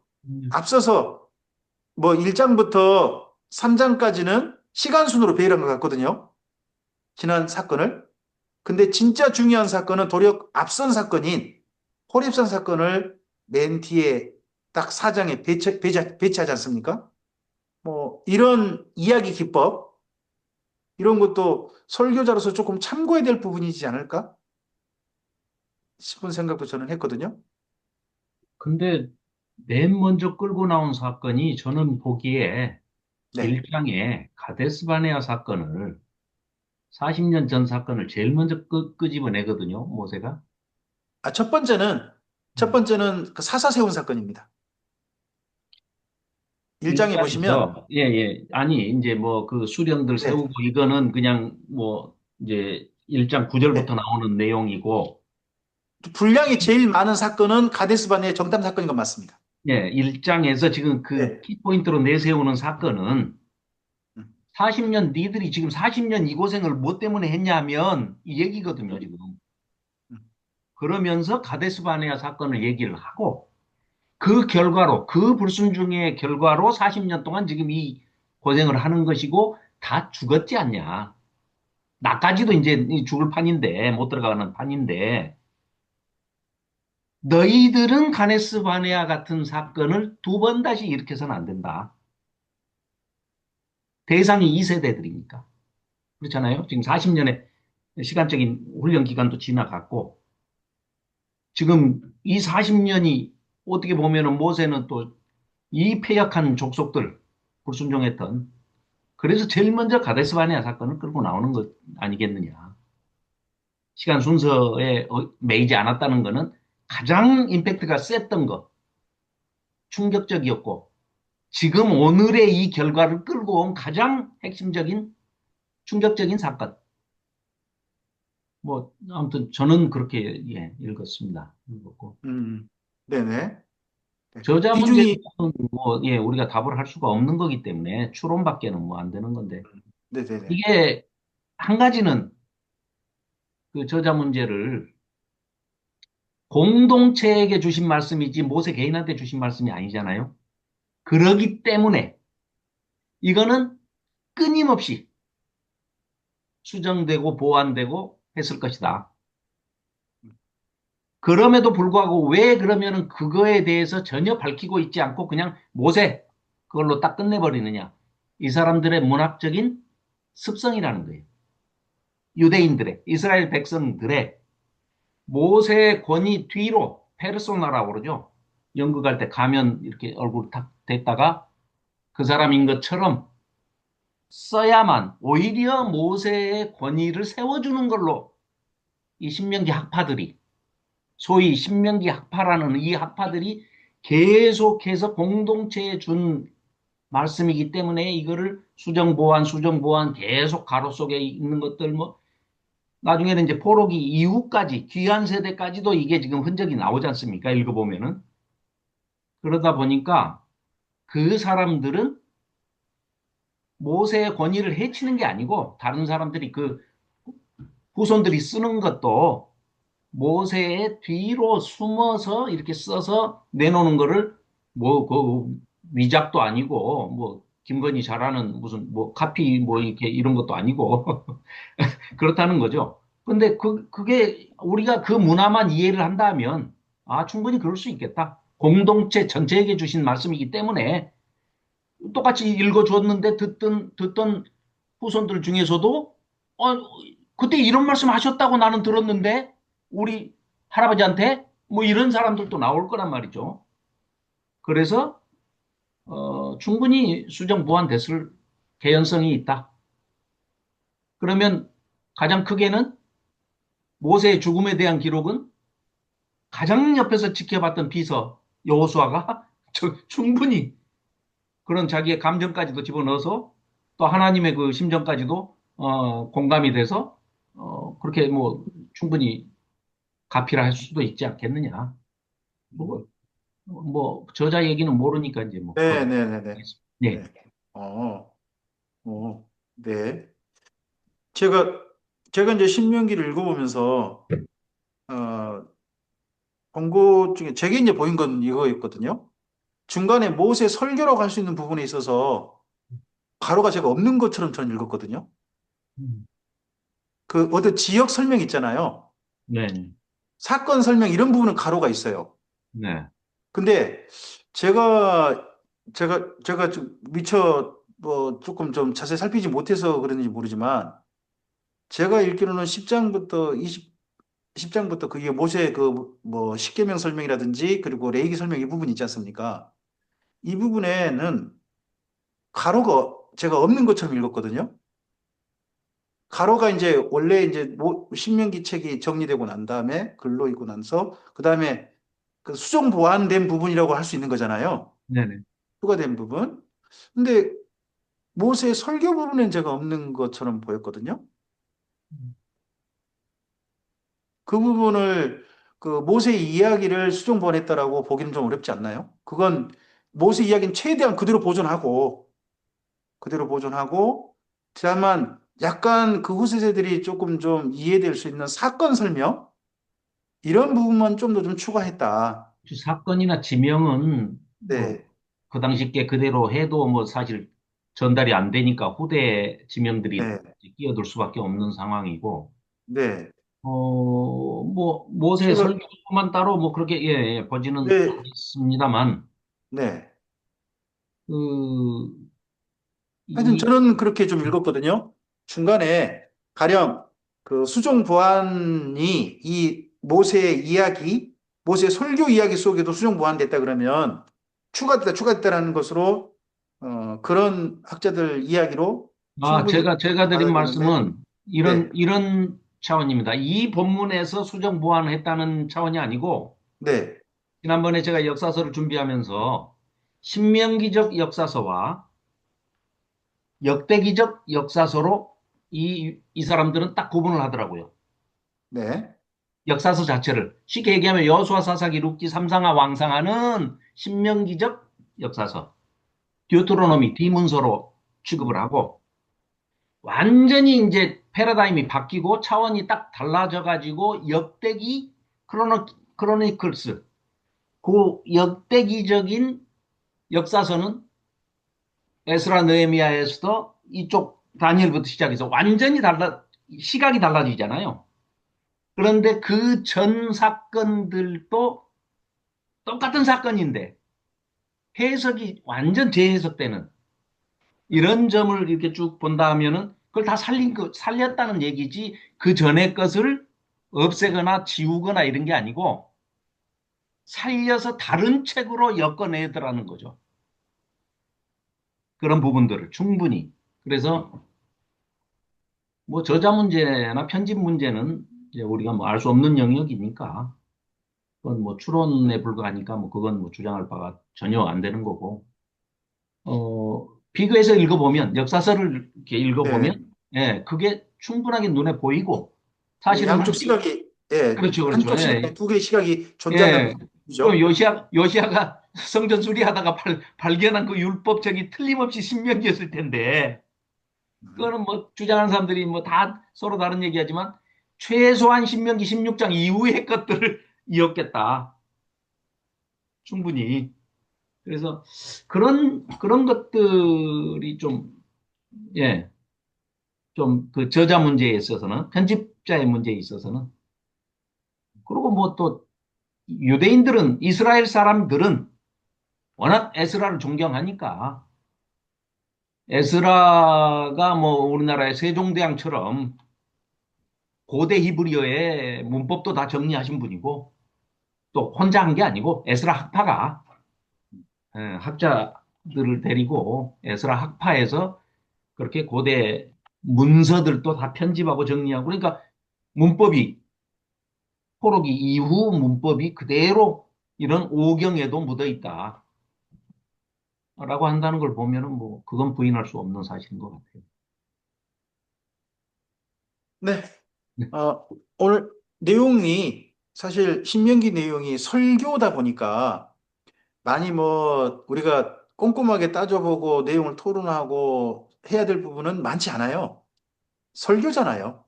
앞서서 뭐 1장부터 3장까지는 시간 순으로 배열한 것 같거든요. 지난 사건을. 근데 진짜 중요한 사건은 도리어 앞선 사건인 호렙산 사건을 맨 뒤에 딱 4장에 배치하지 않습니까? 뭐 이런 이야기 기법 이런 것도 설교자로서 조금 참고해야 될 부분이지 않을까 싶은 생각도 저는 했거든요. 근데 맨 먼저 끌고 나온 사건이 저는 보기에 네. 1장에 가데스바네아 사건을 40년 전 사건을 제일 먼저 끄집어내거든요, 모세가. 첫 번째는 그 사사 세운 사건입니다. 1장에 보시면 1장에서, 예, 예. 아니, 이제 뭐 그 수령들 네, 세우고 이거는 그냥 뭐 이제 1장 9절부터 네. 나오는 내용이고, 분량이 제일 많은 사건은 가데스바네의 정탐 사건인 건 맞습니다. 예, 1장에서 지금 그 네. 키포인트로 내세우는 사건은 음, 40년, 니들이 지금 40년 이 고생을 뭐 때문에 했냐면 이 얘기거든요, 지금. 음, 그러면서 가데스 바네아 사건을 얘기를 하고 그 결과로, 그 불순종의 결과로 40년 동안 지금 이 고생을 하는 것이고 다 죽었지 않냐. 나까지도 이제 죽을 판인데, 못 들어가는 판인데, 너희들은 가데스 바네아 같은 사건을 두 번 다시 일으켜서는 안 된다. 대상이 2세대들이니까. 그렇잖아요. 지금 40년의 시간적인 훈련 기간도 지나갔고, 지금 이 40년이 어떻게 보면은 모세는 또 이 패역한 족속들, 불순종했던, 그래서 제일 먼저 가데스 바네아 사건을 끌고 나오는 것 아니겠느냐. 시간 순서에 매이지 않았다는 것은 가장 임팩트가 셌던 것, 충격적이었고, 지금 오늘의 이 결과를 끌고 온 가장 핵심적인 충격적인 사건. 뭐 아무튼 저는 그렇게 예, 읽었습니다. 읽었고. 네네. 네. 저자 문제는 비중이, 뭐 예, 우리가 답을 할 수가 없는 거기 때문에 추론밖에는 뭐 안 되는 건데 네네네. 이게 한 가지는 그 저자 문제를 공동체에게 주신 말씀이지 모세 개인한테 주신 말씀이 아니잖아요. 그러기 때문에 이거는 끊임없이 수정되고 보완되고 했을 것이다. 그럼에도 불구하고 왜 그러면은 그거에 대해서 전혀 밝히고 있지 않고 그냥 모세 그걸로 딱 끝내버리느냐. 이 사람들의 문학적인 습성이라는 거예요. 유대인들의, 이스라엘 백성들의 모세의 권위 뒤로 페르소나라고 그러죠. 연극할 때 가면 이렇게 얼굴 탁 댔다가 그 사람인 것처럼 써야만 오히려 모세의 권위를 세워주는 걸로 이 신명기 학파들이 소위 신명기 학파라는 이 학파들이 계속해서 공동체에 준 말씀이기 때문에 이거를 수정보완 계속 가로 속에 있는 것들 뭐 나중에는 이제 포로기 이후까지 귀한 세대까지도 이게 지금 흔적이 나오지 않습니까? 읽어보면은. 그러다 보니까 그 사람들은 모세의 권위를 해치는 게 아니고 다른 사람들이 그 후손들이 쓰는 것도 모세의 뒤로 숨어서 이렇게 써서 내놓는 거를 뭐 그 위작도 아니고 뭐 김건희 잘하는 무슨 뭐 카피 뭐 이렇게 이런 것도 아니고 그렇다는 거죠. 근데 그게 우리가 그 문화만 이해를 한다면 아 충분히 그럴 수 있겠다. 공동체 전체에게 주신 말씀이기 때문에 똑같이 읽어줬는데 듣던 후손들 중에서도 어, 그때 이런 말씀 하셨다고 나는 들었는데 우리 할아버지한테 뭐 이런 사람들도 나올 거란 말이죠. 그래서 충분히 수정 보완됐을 개연성이 있다. 그러면 가장 크게는 모세의 죽음에 대한 기록은 가장 옆에서 지켜봤던 비서 여호수아가 충분히 그런 자기의 감정까지도 집어넣어서 또 하나님의 그 심정까지도 공감이 돼서 그렇게 뭐 충분히 가피를 할 수도 있지 않겠느냐. 뭐 저자 얘기는 모르니까 이제 뭐 그건 네네네네. 네. 네. 어, 네. 제가, 제가 이제 신명기를 읽어보면서, 어, 본 것 중에 제게 이제 보인 건 이거였거든요. 중간에 모세 설교라고 할 수 있는 부분에 있어서 가로가 제가 없는 것처럼 저는 읽었거든요. 음. 그 어떤 지역 설명 있잖아요. 네. 사건 설명 이런 부분은 가로가 있어요. 네. 근데 제가 좀 미처 뭐 조금 좀 자세히 살피지 못해서 그런지 모르지만 제가 읽기로는 10장부터 10장부터 그게 모세 그 뭐 십계명 설명이라든지 그리고 레위기 설명 이 부분 있지 않습니까? 이 부분에는 가로가 제가 없는 것처럼 읽었거든요. 가로가 이제 원래 이제 신명기 책이 정리되고 난 다음에 글로 읽고 나서 그 다음에 그 수정 보완된 부분이라고 할 수 있는 거잖아요. 네네. 추가된 부분. 근데 모세 설교 부분엔 제가 없는 것처럼 보였거든요. 그 부분을 그 모세의 이야기를 수정 보완했다라고 보기는 좀 어렵지 않나요? 그건 모세 이야기는 최대한 그대로 보존하고 다만 약간 그 후세 세들이 조금 좀 이해될 수 있는 사건 설명 이런 부분만 좀 더 좀 추가했다. 사건이나 지명은 뭐 네, 그 당시 게 그대로 해도 뭐 사실 전달이 안 되니까 후대 지명들이 네, 끼어들 수밖에 없는 상황이고, 네. 뭐 모세 제가 설교만 따로 뭐 그렇게 보지는 네, 않습니다만, 네. 그, 하여튼 이, 저는 그렇게 좀 읽었거든요. 중간에 가령 그 수종 보안이 이 모세의 이야기, 모세의 설교 이야기 속에도 수종 보완됐다 그러면 추가됐다라는 것으로 그런 학자들 이야기로 충분히 제가 드린 받아들이는데, 말씀은 네, 이런 차원입니다. 이 본문에서 수정 보완했다는 차원이 아니고, 네, 지난번에 제가 역사서를 준비하면서 신명기적 역사서와 역대기적 역사서로 이 사람들은 딱 구분을 하더라고요. 네, 역사서 자체를. 쉽게 얘기하면 여호수아 사사기 룻기 삼상아 왕상하는 신명기적 역사서. 듀오토로노미 뒤문서로 취급을 하고 완전히 이제 패러다임이 바뀌고 차원이 딱 달라져 가지고 역대기 크로니클스 그 역대기적인 역사서는 에스라 느헤미야에서도 이쪽 다니엘부터 시작해서 완전히 시각이 달라지잖아요. 그런데 그 전 사건들도 똑같은 사건인데 해석이 완전 재해석되는 이런 점을 이렇게 쭉 본다 하면은 그걸 다 살렸다는 얘기지 그 전의 것을 없애거나 지우거나 이런 게 아니고 살려서 다른 책으로 엮어내더라는 거죠. 그런 부분들을 충분히. 그래서 뭐 저자 문제나 편집 문제는 이제 우리가 뭐 알 수 없는 영역이니까 그건 뭐 추론에 불과하니까 뭐 그건 뭐 주장할 바가 전혀 안 되는 거고 비교해서 읽어보면 역사서를 이렇게 읽어보면 네. 그게 충분하게 눈에 보이고 예, 사실은 양쪽 시각이, 예, 그렇죠 그렇죠 한쪽 시각에 두 개의 시각이 존재한다는 예. 또 거죠. 요시아가 성전 수리하다가 발견한 그 율법책이 틀림없이 신명기였을 텐데 그거는 뭐 주장하는 사람들이 뭐 다 서로 다른 얘기하지만 최소한 신명기 16장 이후의 것들을 이었겠다. 충분히. 그래서 그런 것들이 좀, 예, 좀 그 저자 문제에 있어서는, 편집자의 문제에 있어서는, 그리고 뭐 또 유대인들은, 이스라엘 사람들은 워낙 에스라를 존경하니까, 에스라가 뭐 우리나라의 세종대왕처럼 고대 히브리어의 문법도 다 정리하신 분이고, 또 혼자 한 게 아니고 에스라 학파가 학자들을 데리고 에스라 학파에서 그렇게 고대 문서들도 다 편집하고 정리하고 그러니까 문법이 포로기 이후 문법이 그대로 이런 오경에도 묻어 있다. 라고 한다는 걸 보면은 뭐, 그건 부인할 수 없는 사실인 것 같아요. 네. 네. 오늘 내용이 사실 신명기 내용이 설교다 보니까 많이 뭐 우리가 꼼꼼하게 따져보고 내용을 토론하고 해야 될 부분은 많지 않아요. 설교잖아요.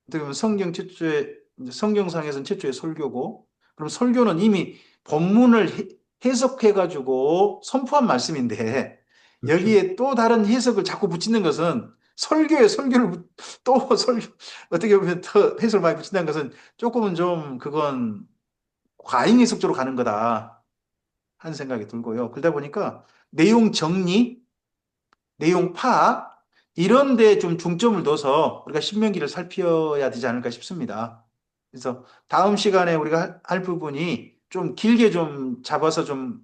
어떻게 보면 성경 최초의 이제 성경상에서는 최초의 설교고, 그럼 설교는 이미 본문을 해석해가지고 선포한 말씀인데 그렇죠. 여기에 또 다른 해석을 자꾸 붙이는 것은 설교에 설교를 또 설교 어떻게 보면 더 해석을 많이 붙인다는 것은 조금은 좀 그건 과잉 해석 쪽으로 가는 거다 하는 생각이 들고요. 그러다 보니까 내용 정리, 내용 파악 이런 데 좀 중점을 둬서 우리가 신명기를 살펴야 되지 않을까 싶습니다. 그래서 다음 시간에 우리가 할 부분이 좀 길게 좀 잡아서 좀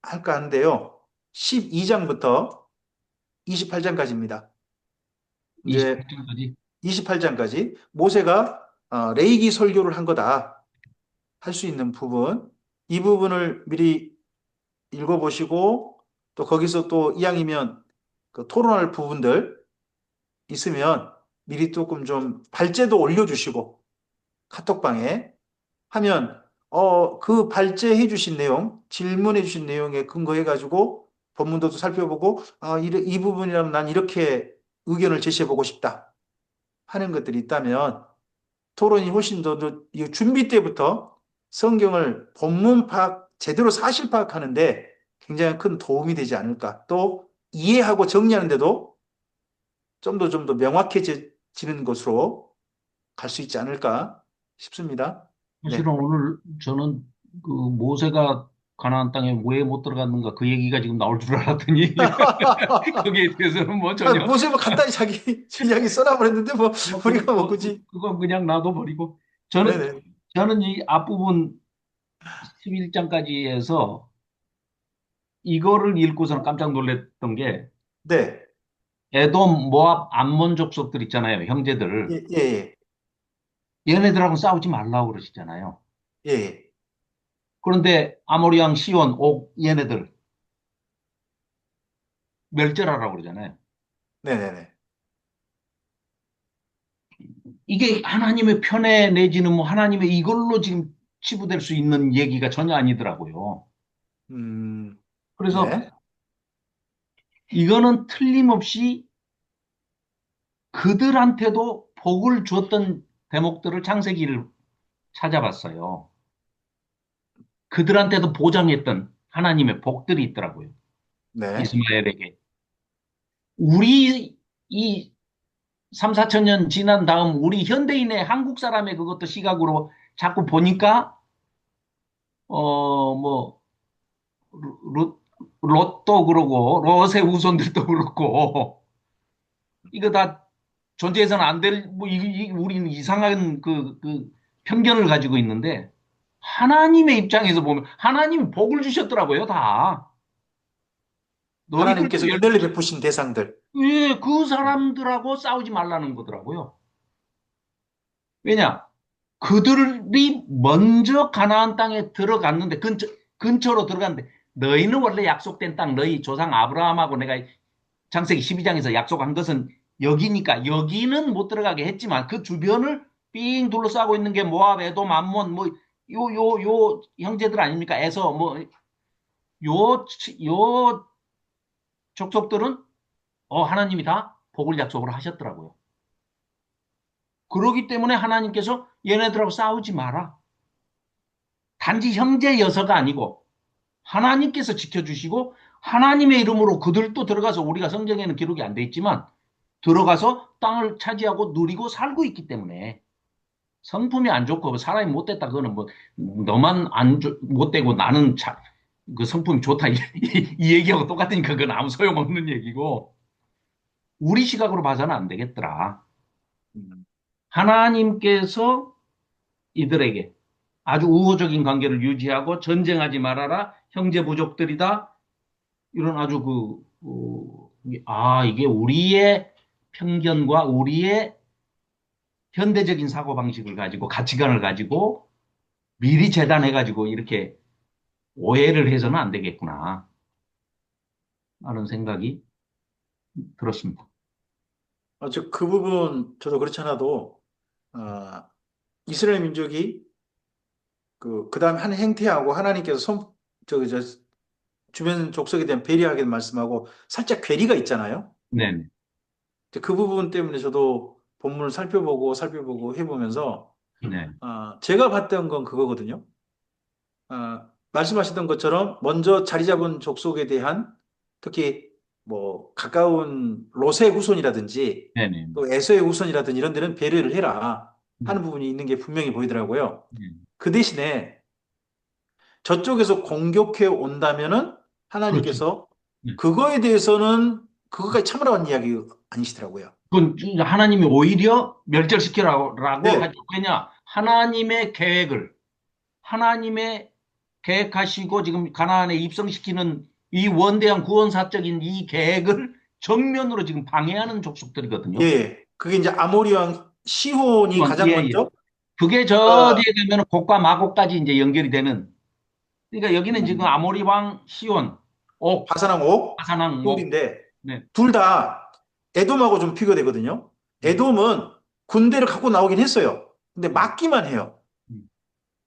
할까 하는데요. 12장부터 28장까지입니다. 이제 28장까지. 28장까지 모세가 레이기 설교를 한 거다 할 수 있는 부분, 이 부분을 미리 읽어보시고 또 거기서 또 이왕이면 그 토론할 부분들 있으면 미리 조금 좀 발제도 올려주시고 카톡방에 하면 그 발제해 주신 내용, 질문해 주신 내용에 근거해 가지고 본문도 또 살펴보고 이 부분이라면 난 이렇게 의견을 제시해 보고 싶다 하는 것들이 있다면 토론이 훨씬 이 준비 때부터 성경을 본문 파악, 제대로 사실 파악하는데 굉장히 큰 도움이 되지 않을까. 또 이해하고 정리하는데도 좀 더 명확해지는 것으로 갈 수 있지 않을까 싶습니다. 사실은 네. 오늘 저는 그 모세가 가나안 땅에 왜 못 들어갔는가 그 얘기가 지금 나올 줄 알았더니 거기에 대해서는 뭐 전혀 모세 뭐 간단히 자기 이야기 써놔버렸는데 뭐 뭐 우리가 뭐 굳이 그건 그냥 놔둬버리고 저는 네네 저는 이 앞부분 11장까지 해서 이거를 읽고서는 깜짝 놀랐던 게 네. 에돔, 모압, 암몬 족속들 있잖아요. 형제들. 예, 예, 얘네들하고 싸우지 말라고 그러시잖아요. 예, 예. 그런데 아모리왕, 시온, 옥 얘네들 멸절하라고 그러잖아요. 네네네. 이게 하나님의 편에 내지는 뭐 하나님의 이걸로 지금 치부될 수 있는 얘기가 전혀 아니더라고요. 음, 그래서 네. 이거는 틀림없이 그들한테도 복을 주었던 대목들을 창세기를 찾아봤어요. 그들한테도 보장했던 하나님의 복들이 있더라고요. 네. 이스마엘에게. 우리 이 3, 4천 년 지난 다음 우리 현대인의 한국 사람의 그것도 시각으로 자꾸 보니까 뭐 롯도 그러고 롯의 후손들도 그렇고 이거 다 존재해서는 안 될 뭐 우리는 이상한 그 편견을 가지고 있는데 하나님의 입장에서 보면 하나님이 복을 주셨더라고요 다. 너희들도 하나님께서 은혜를 베푸신 대상들. 예, 그 사람들하고 싸우지 말라는 거더라고요. 왜냐? 그들이 먼저 가나안 땅에 들어갔는데 근처로 들어갔는데 너희는 원래 약속된 땅 너희 조상 아브라함하고 내가 창세기 12장에서 약속한 것은 여기니까 여기는 못 들어가게 했지만 그 주변을 삥 둘러싸고 있는 게 모압, 에돔, 암몬 뭐 요 형제들 아닙니까? 에서 뭐 요 족속들은 하나님이 다 복을 약속을 하셨더라고요. 그러기 때문에 하나님께서 얘네들하고 싸우지 마라. 단지 형제여서가 아니고 하나님께서 지켜주시고 하나님의 이름으로 그들도 들어가서 우리가 성경에는 기록이 안 돼 있지만 들어가서 땅을 차지하고 누리고 살고 있기 때문에 성품이 안 좋고 사람이 못됐다 그거는 뭐 너만 못되고 나는 그 성품이 좋다 이 얘기하고 똑같으니까 그건 아무 소용없는 얘기고 우리 시각으로 봐서는 안 되겠더라. 음, 하나님께서 이들에게 아주 우호적인 관계를 유지하고 전쟁하지 말아라. 형제 부족들이다. 이런 아주 이게 우리의 편견과 우리의 현대적인 사고방식을 가지고 가치관을 가지고 미리 재단해가지고 이렇게 오해를 해서는 안 되겠구나. 하는 생각이 들었습니다. 그 부분 저도 그렇지 않아도 아, 이스라엘 민족이 그다음에 한 행태하고 하나님께서 저기 저 주변 족속에 대한 배려하게 말씀하고 살짝 괴리가 있잖아요. 네, 이제 그 부분 때문에 저도 본문을 살펴보고 해보면서 네, 제가 봤던 건 그거거든요. 말씀하셨던 것처럼 먼저 자리 잡은 족속에 대한 특히 뭐 가까운 롯의 후손이라든지 네, 네, 또 에서의 후손이라든지 이런 데는 배려를 해라 네, 하는 부분이 있는 게 분명히 보이더라고요. 네. 그 대신에 저쪽에서 공격해 온다면은 그렇죠. 하나님께서 네. 그거에 대해서는 그거까지 참으라는 이야기 아니시더라고요. 그건 하나님이 오히려 멸절시키라고 네, 하죠. 왜냐? 하나님의 계획하시고 지금 가나안에 입성시키는 이 원대한 구원사적인 이 계획을 정면으로 지금 방해하는 예, 족속들이거든요. 예. 그게 이제 아모리 왕 시혼이 가장 예, 예. 먼저 그게 저 어, 뒤에 가면 곡과 마곡까지 이제 연결이 되는. 그러니까 여기는 지금 음, 아모리 왕 시온, 옥, 바사랑 옥, 하사낭, 목. 시홀인데 네. 둘 다 에돔하고 좀 비교되거든요. 네. 에돔은 군대를 갖고 나오긴 했어요. 근데 음, 막기만 해요. 음.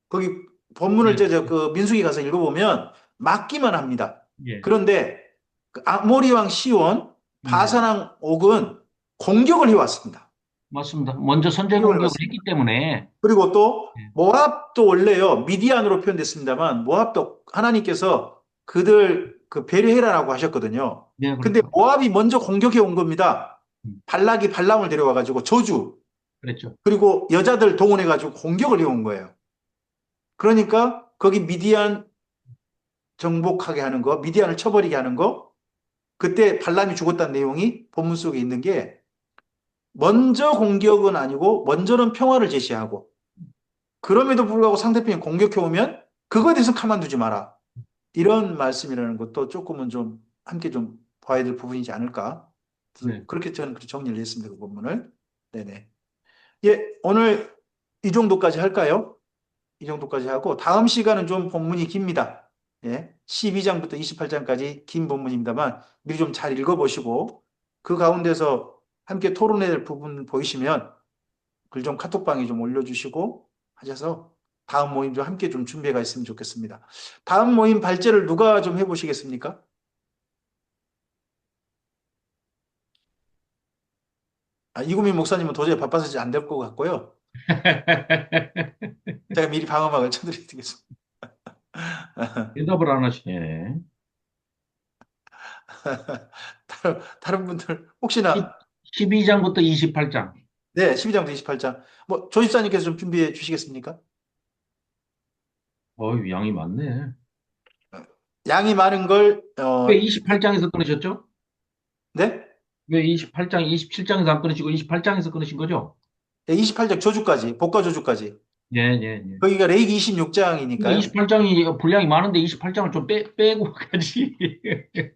거기 본문을 네. 그 민수기 가서 읽어보면 막기만 합니다. 예. 그런데 그 아모리 왕 시온, 네. 바사랑 옥은 공격을 해왔습니다. 맞습니다. 먼저 선제 공격을 공격을 해왔습니다. 했기 때문에. 그리고 또 예. 모압도 원래요 미디안으로 표현됐습니다만 모압도 하나님께서 그들 배려해라라고 하셨거든요. 네, 근데 그렇죠. 모압이 먼저 공격해 온 겁니다. 발락이 발람을 데려와가지고 저주 그랬죠. 그리고 여자들 동원해가지고 공격을 해온 거예요. 그러니까 거기 미디안 정복하게 하는 거, 미디안을 쳐버리게 하는 거, 그때 발람이 죽었다는 내용이 본문 속에 있는 게 먼저 공격은 아니고 먼저는 평화를 제시하고 그럼에도 불구하고 상대편이 공격해 오면 그거에 대해서 가만두지 마라. 이런 말씀이라는 것도 조금은 좀 함께 좀 봐야 될 부분이지 않을까. 네. 그렇게 저는 그렇게 정리를 했습니다. 그 부분을. 네네. 예, 오늘 이 정도까지 할까요? 이 정도까지 하고 다음 시간은 좀 본문이 깁니다. 예, 12장부터 28장까지 긴 본문입니다만 미리 좀 잘 읽어보시고 그 가운데서 함께 토론해야 될 부분 보이시면 글 좀 카톡방에 좀 올려주시고 하셔서 다음 모임 좀 함께 좀 준비가 있으면 좋겠습니다. 다음 모임 발제를 누가 좀 해보시겠습니까? 이구민 목사님은 도저히 바빠서 안 될 것 같고요. 제가 미리 방어막을 쳐드리겠습니다. 대답을 안 하시네. 다른 분들 혹시나 12장부터 28장. 네, 12장부터 28장 뭐 조집사님께서 좀 준비해 주시겠습니까? 어이, 양이 많네. 양이 많은 걸 왜 28장에서 끊으셨죠? 네? 왜 28장, 27장에서 안 끊으시고 28장에서 끊으신 거죠? 네, 28장 저주까지 복과 저주까지 예, 예, 예. 거기가 레이기 26장이니까요. 28장이 분량이 많은데 28장을 좀 빼고 가지.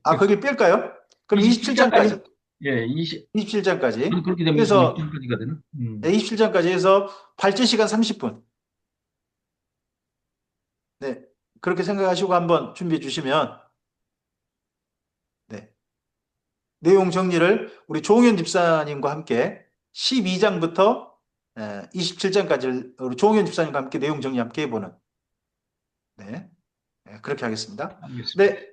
거기 뺄까요? 그럼 27장까지? 27장까지 예, 20, 27장까지 그렇게 되면 그래서 26장까지가 되나? 27장까지 해서 발제 시간 30분. 네. 그렇게 생각하시고 한번 준비해 주시면 네. 내용 정리를 우리 조홍현 집사님과 함께 12장부터 27장까지 우리 조홍현 집사님과 함께 내용 정리 함께 해보는 네. 네, 그렇게 하겠습니다. 알겠습니다. 네.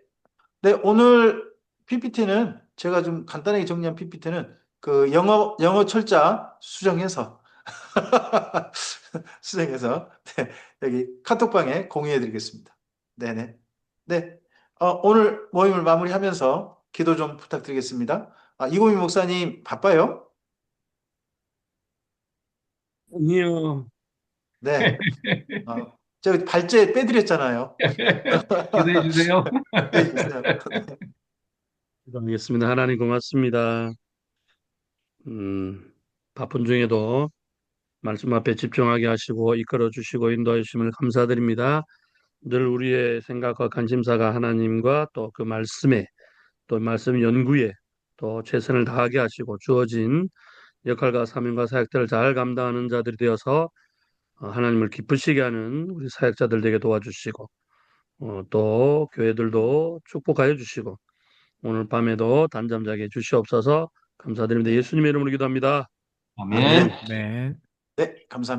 네, 오늘 PPT는 제가 좀 간단하게 정리한 PPT는 그 영어 철자 수정해서 수정해서 네, 여기 카톡방에 공유해 드리겠습니다. 네네. 네. 오늘 모임을 마무리하면서 기도 좀 부탁드리겠습니다. 이고미 목사님 바빠요? 아니요. 네. 제가 발제 빼드렸잖아요. 기도해 주세요. 네, 주세요. 기도하겠습니다. 하나님 고맙습니다. 바쁜 중에도 말씀 앞에 집중하게 하시고 이끌어 주시고 인도해 주심을 감사드립니다. 늘 우리의 생각과 관심사가 하나님과 또 그 말씀에 또 말씀 연구에 또 최선을 다하게 하시고 주어진 역할과 사명과 사역들을 잘 감당하는 자들이 되어서 하나님을 기쁘시게 하는 우리 사역자들 되게 도와주시고 또 교회들도 축복하여 주시고 오늘 밤에도 단잠 자게 주시옵소서. 감사드립니다. 예수님의 이름으로 기도합니다. 아멘. 네. 네, 감사합니다.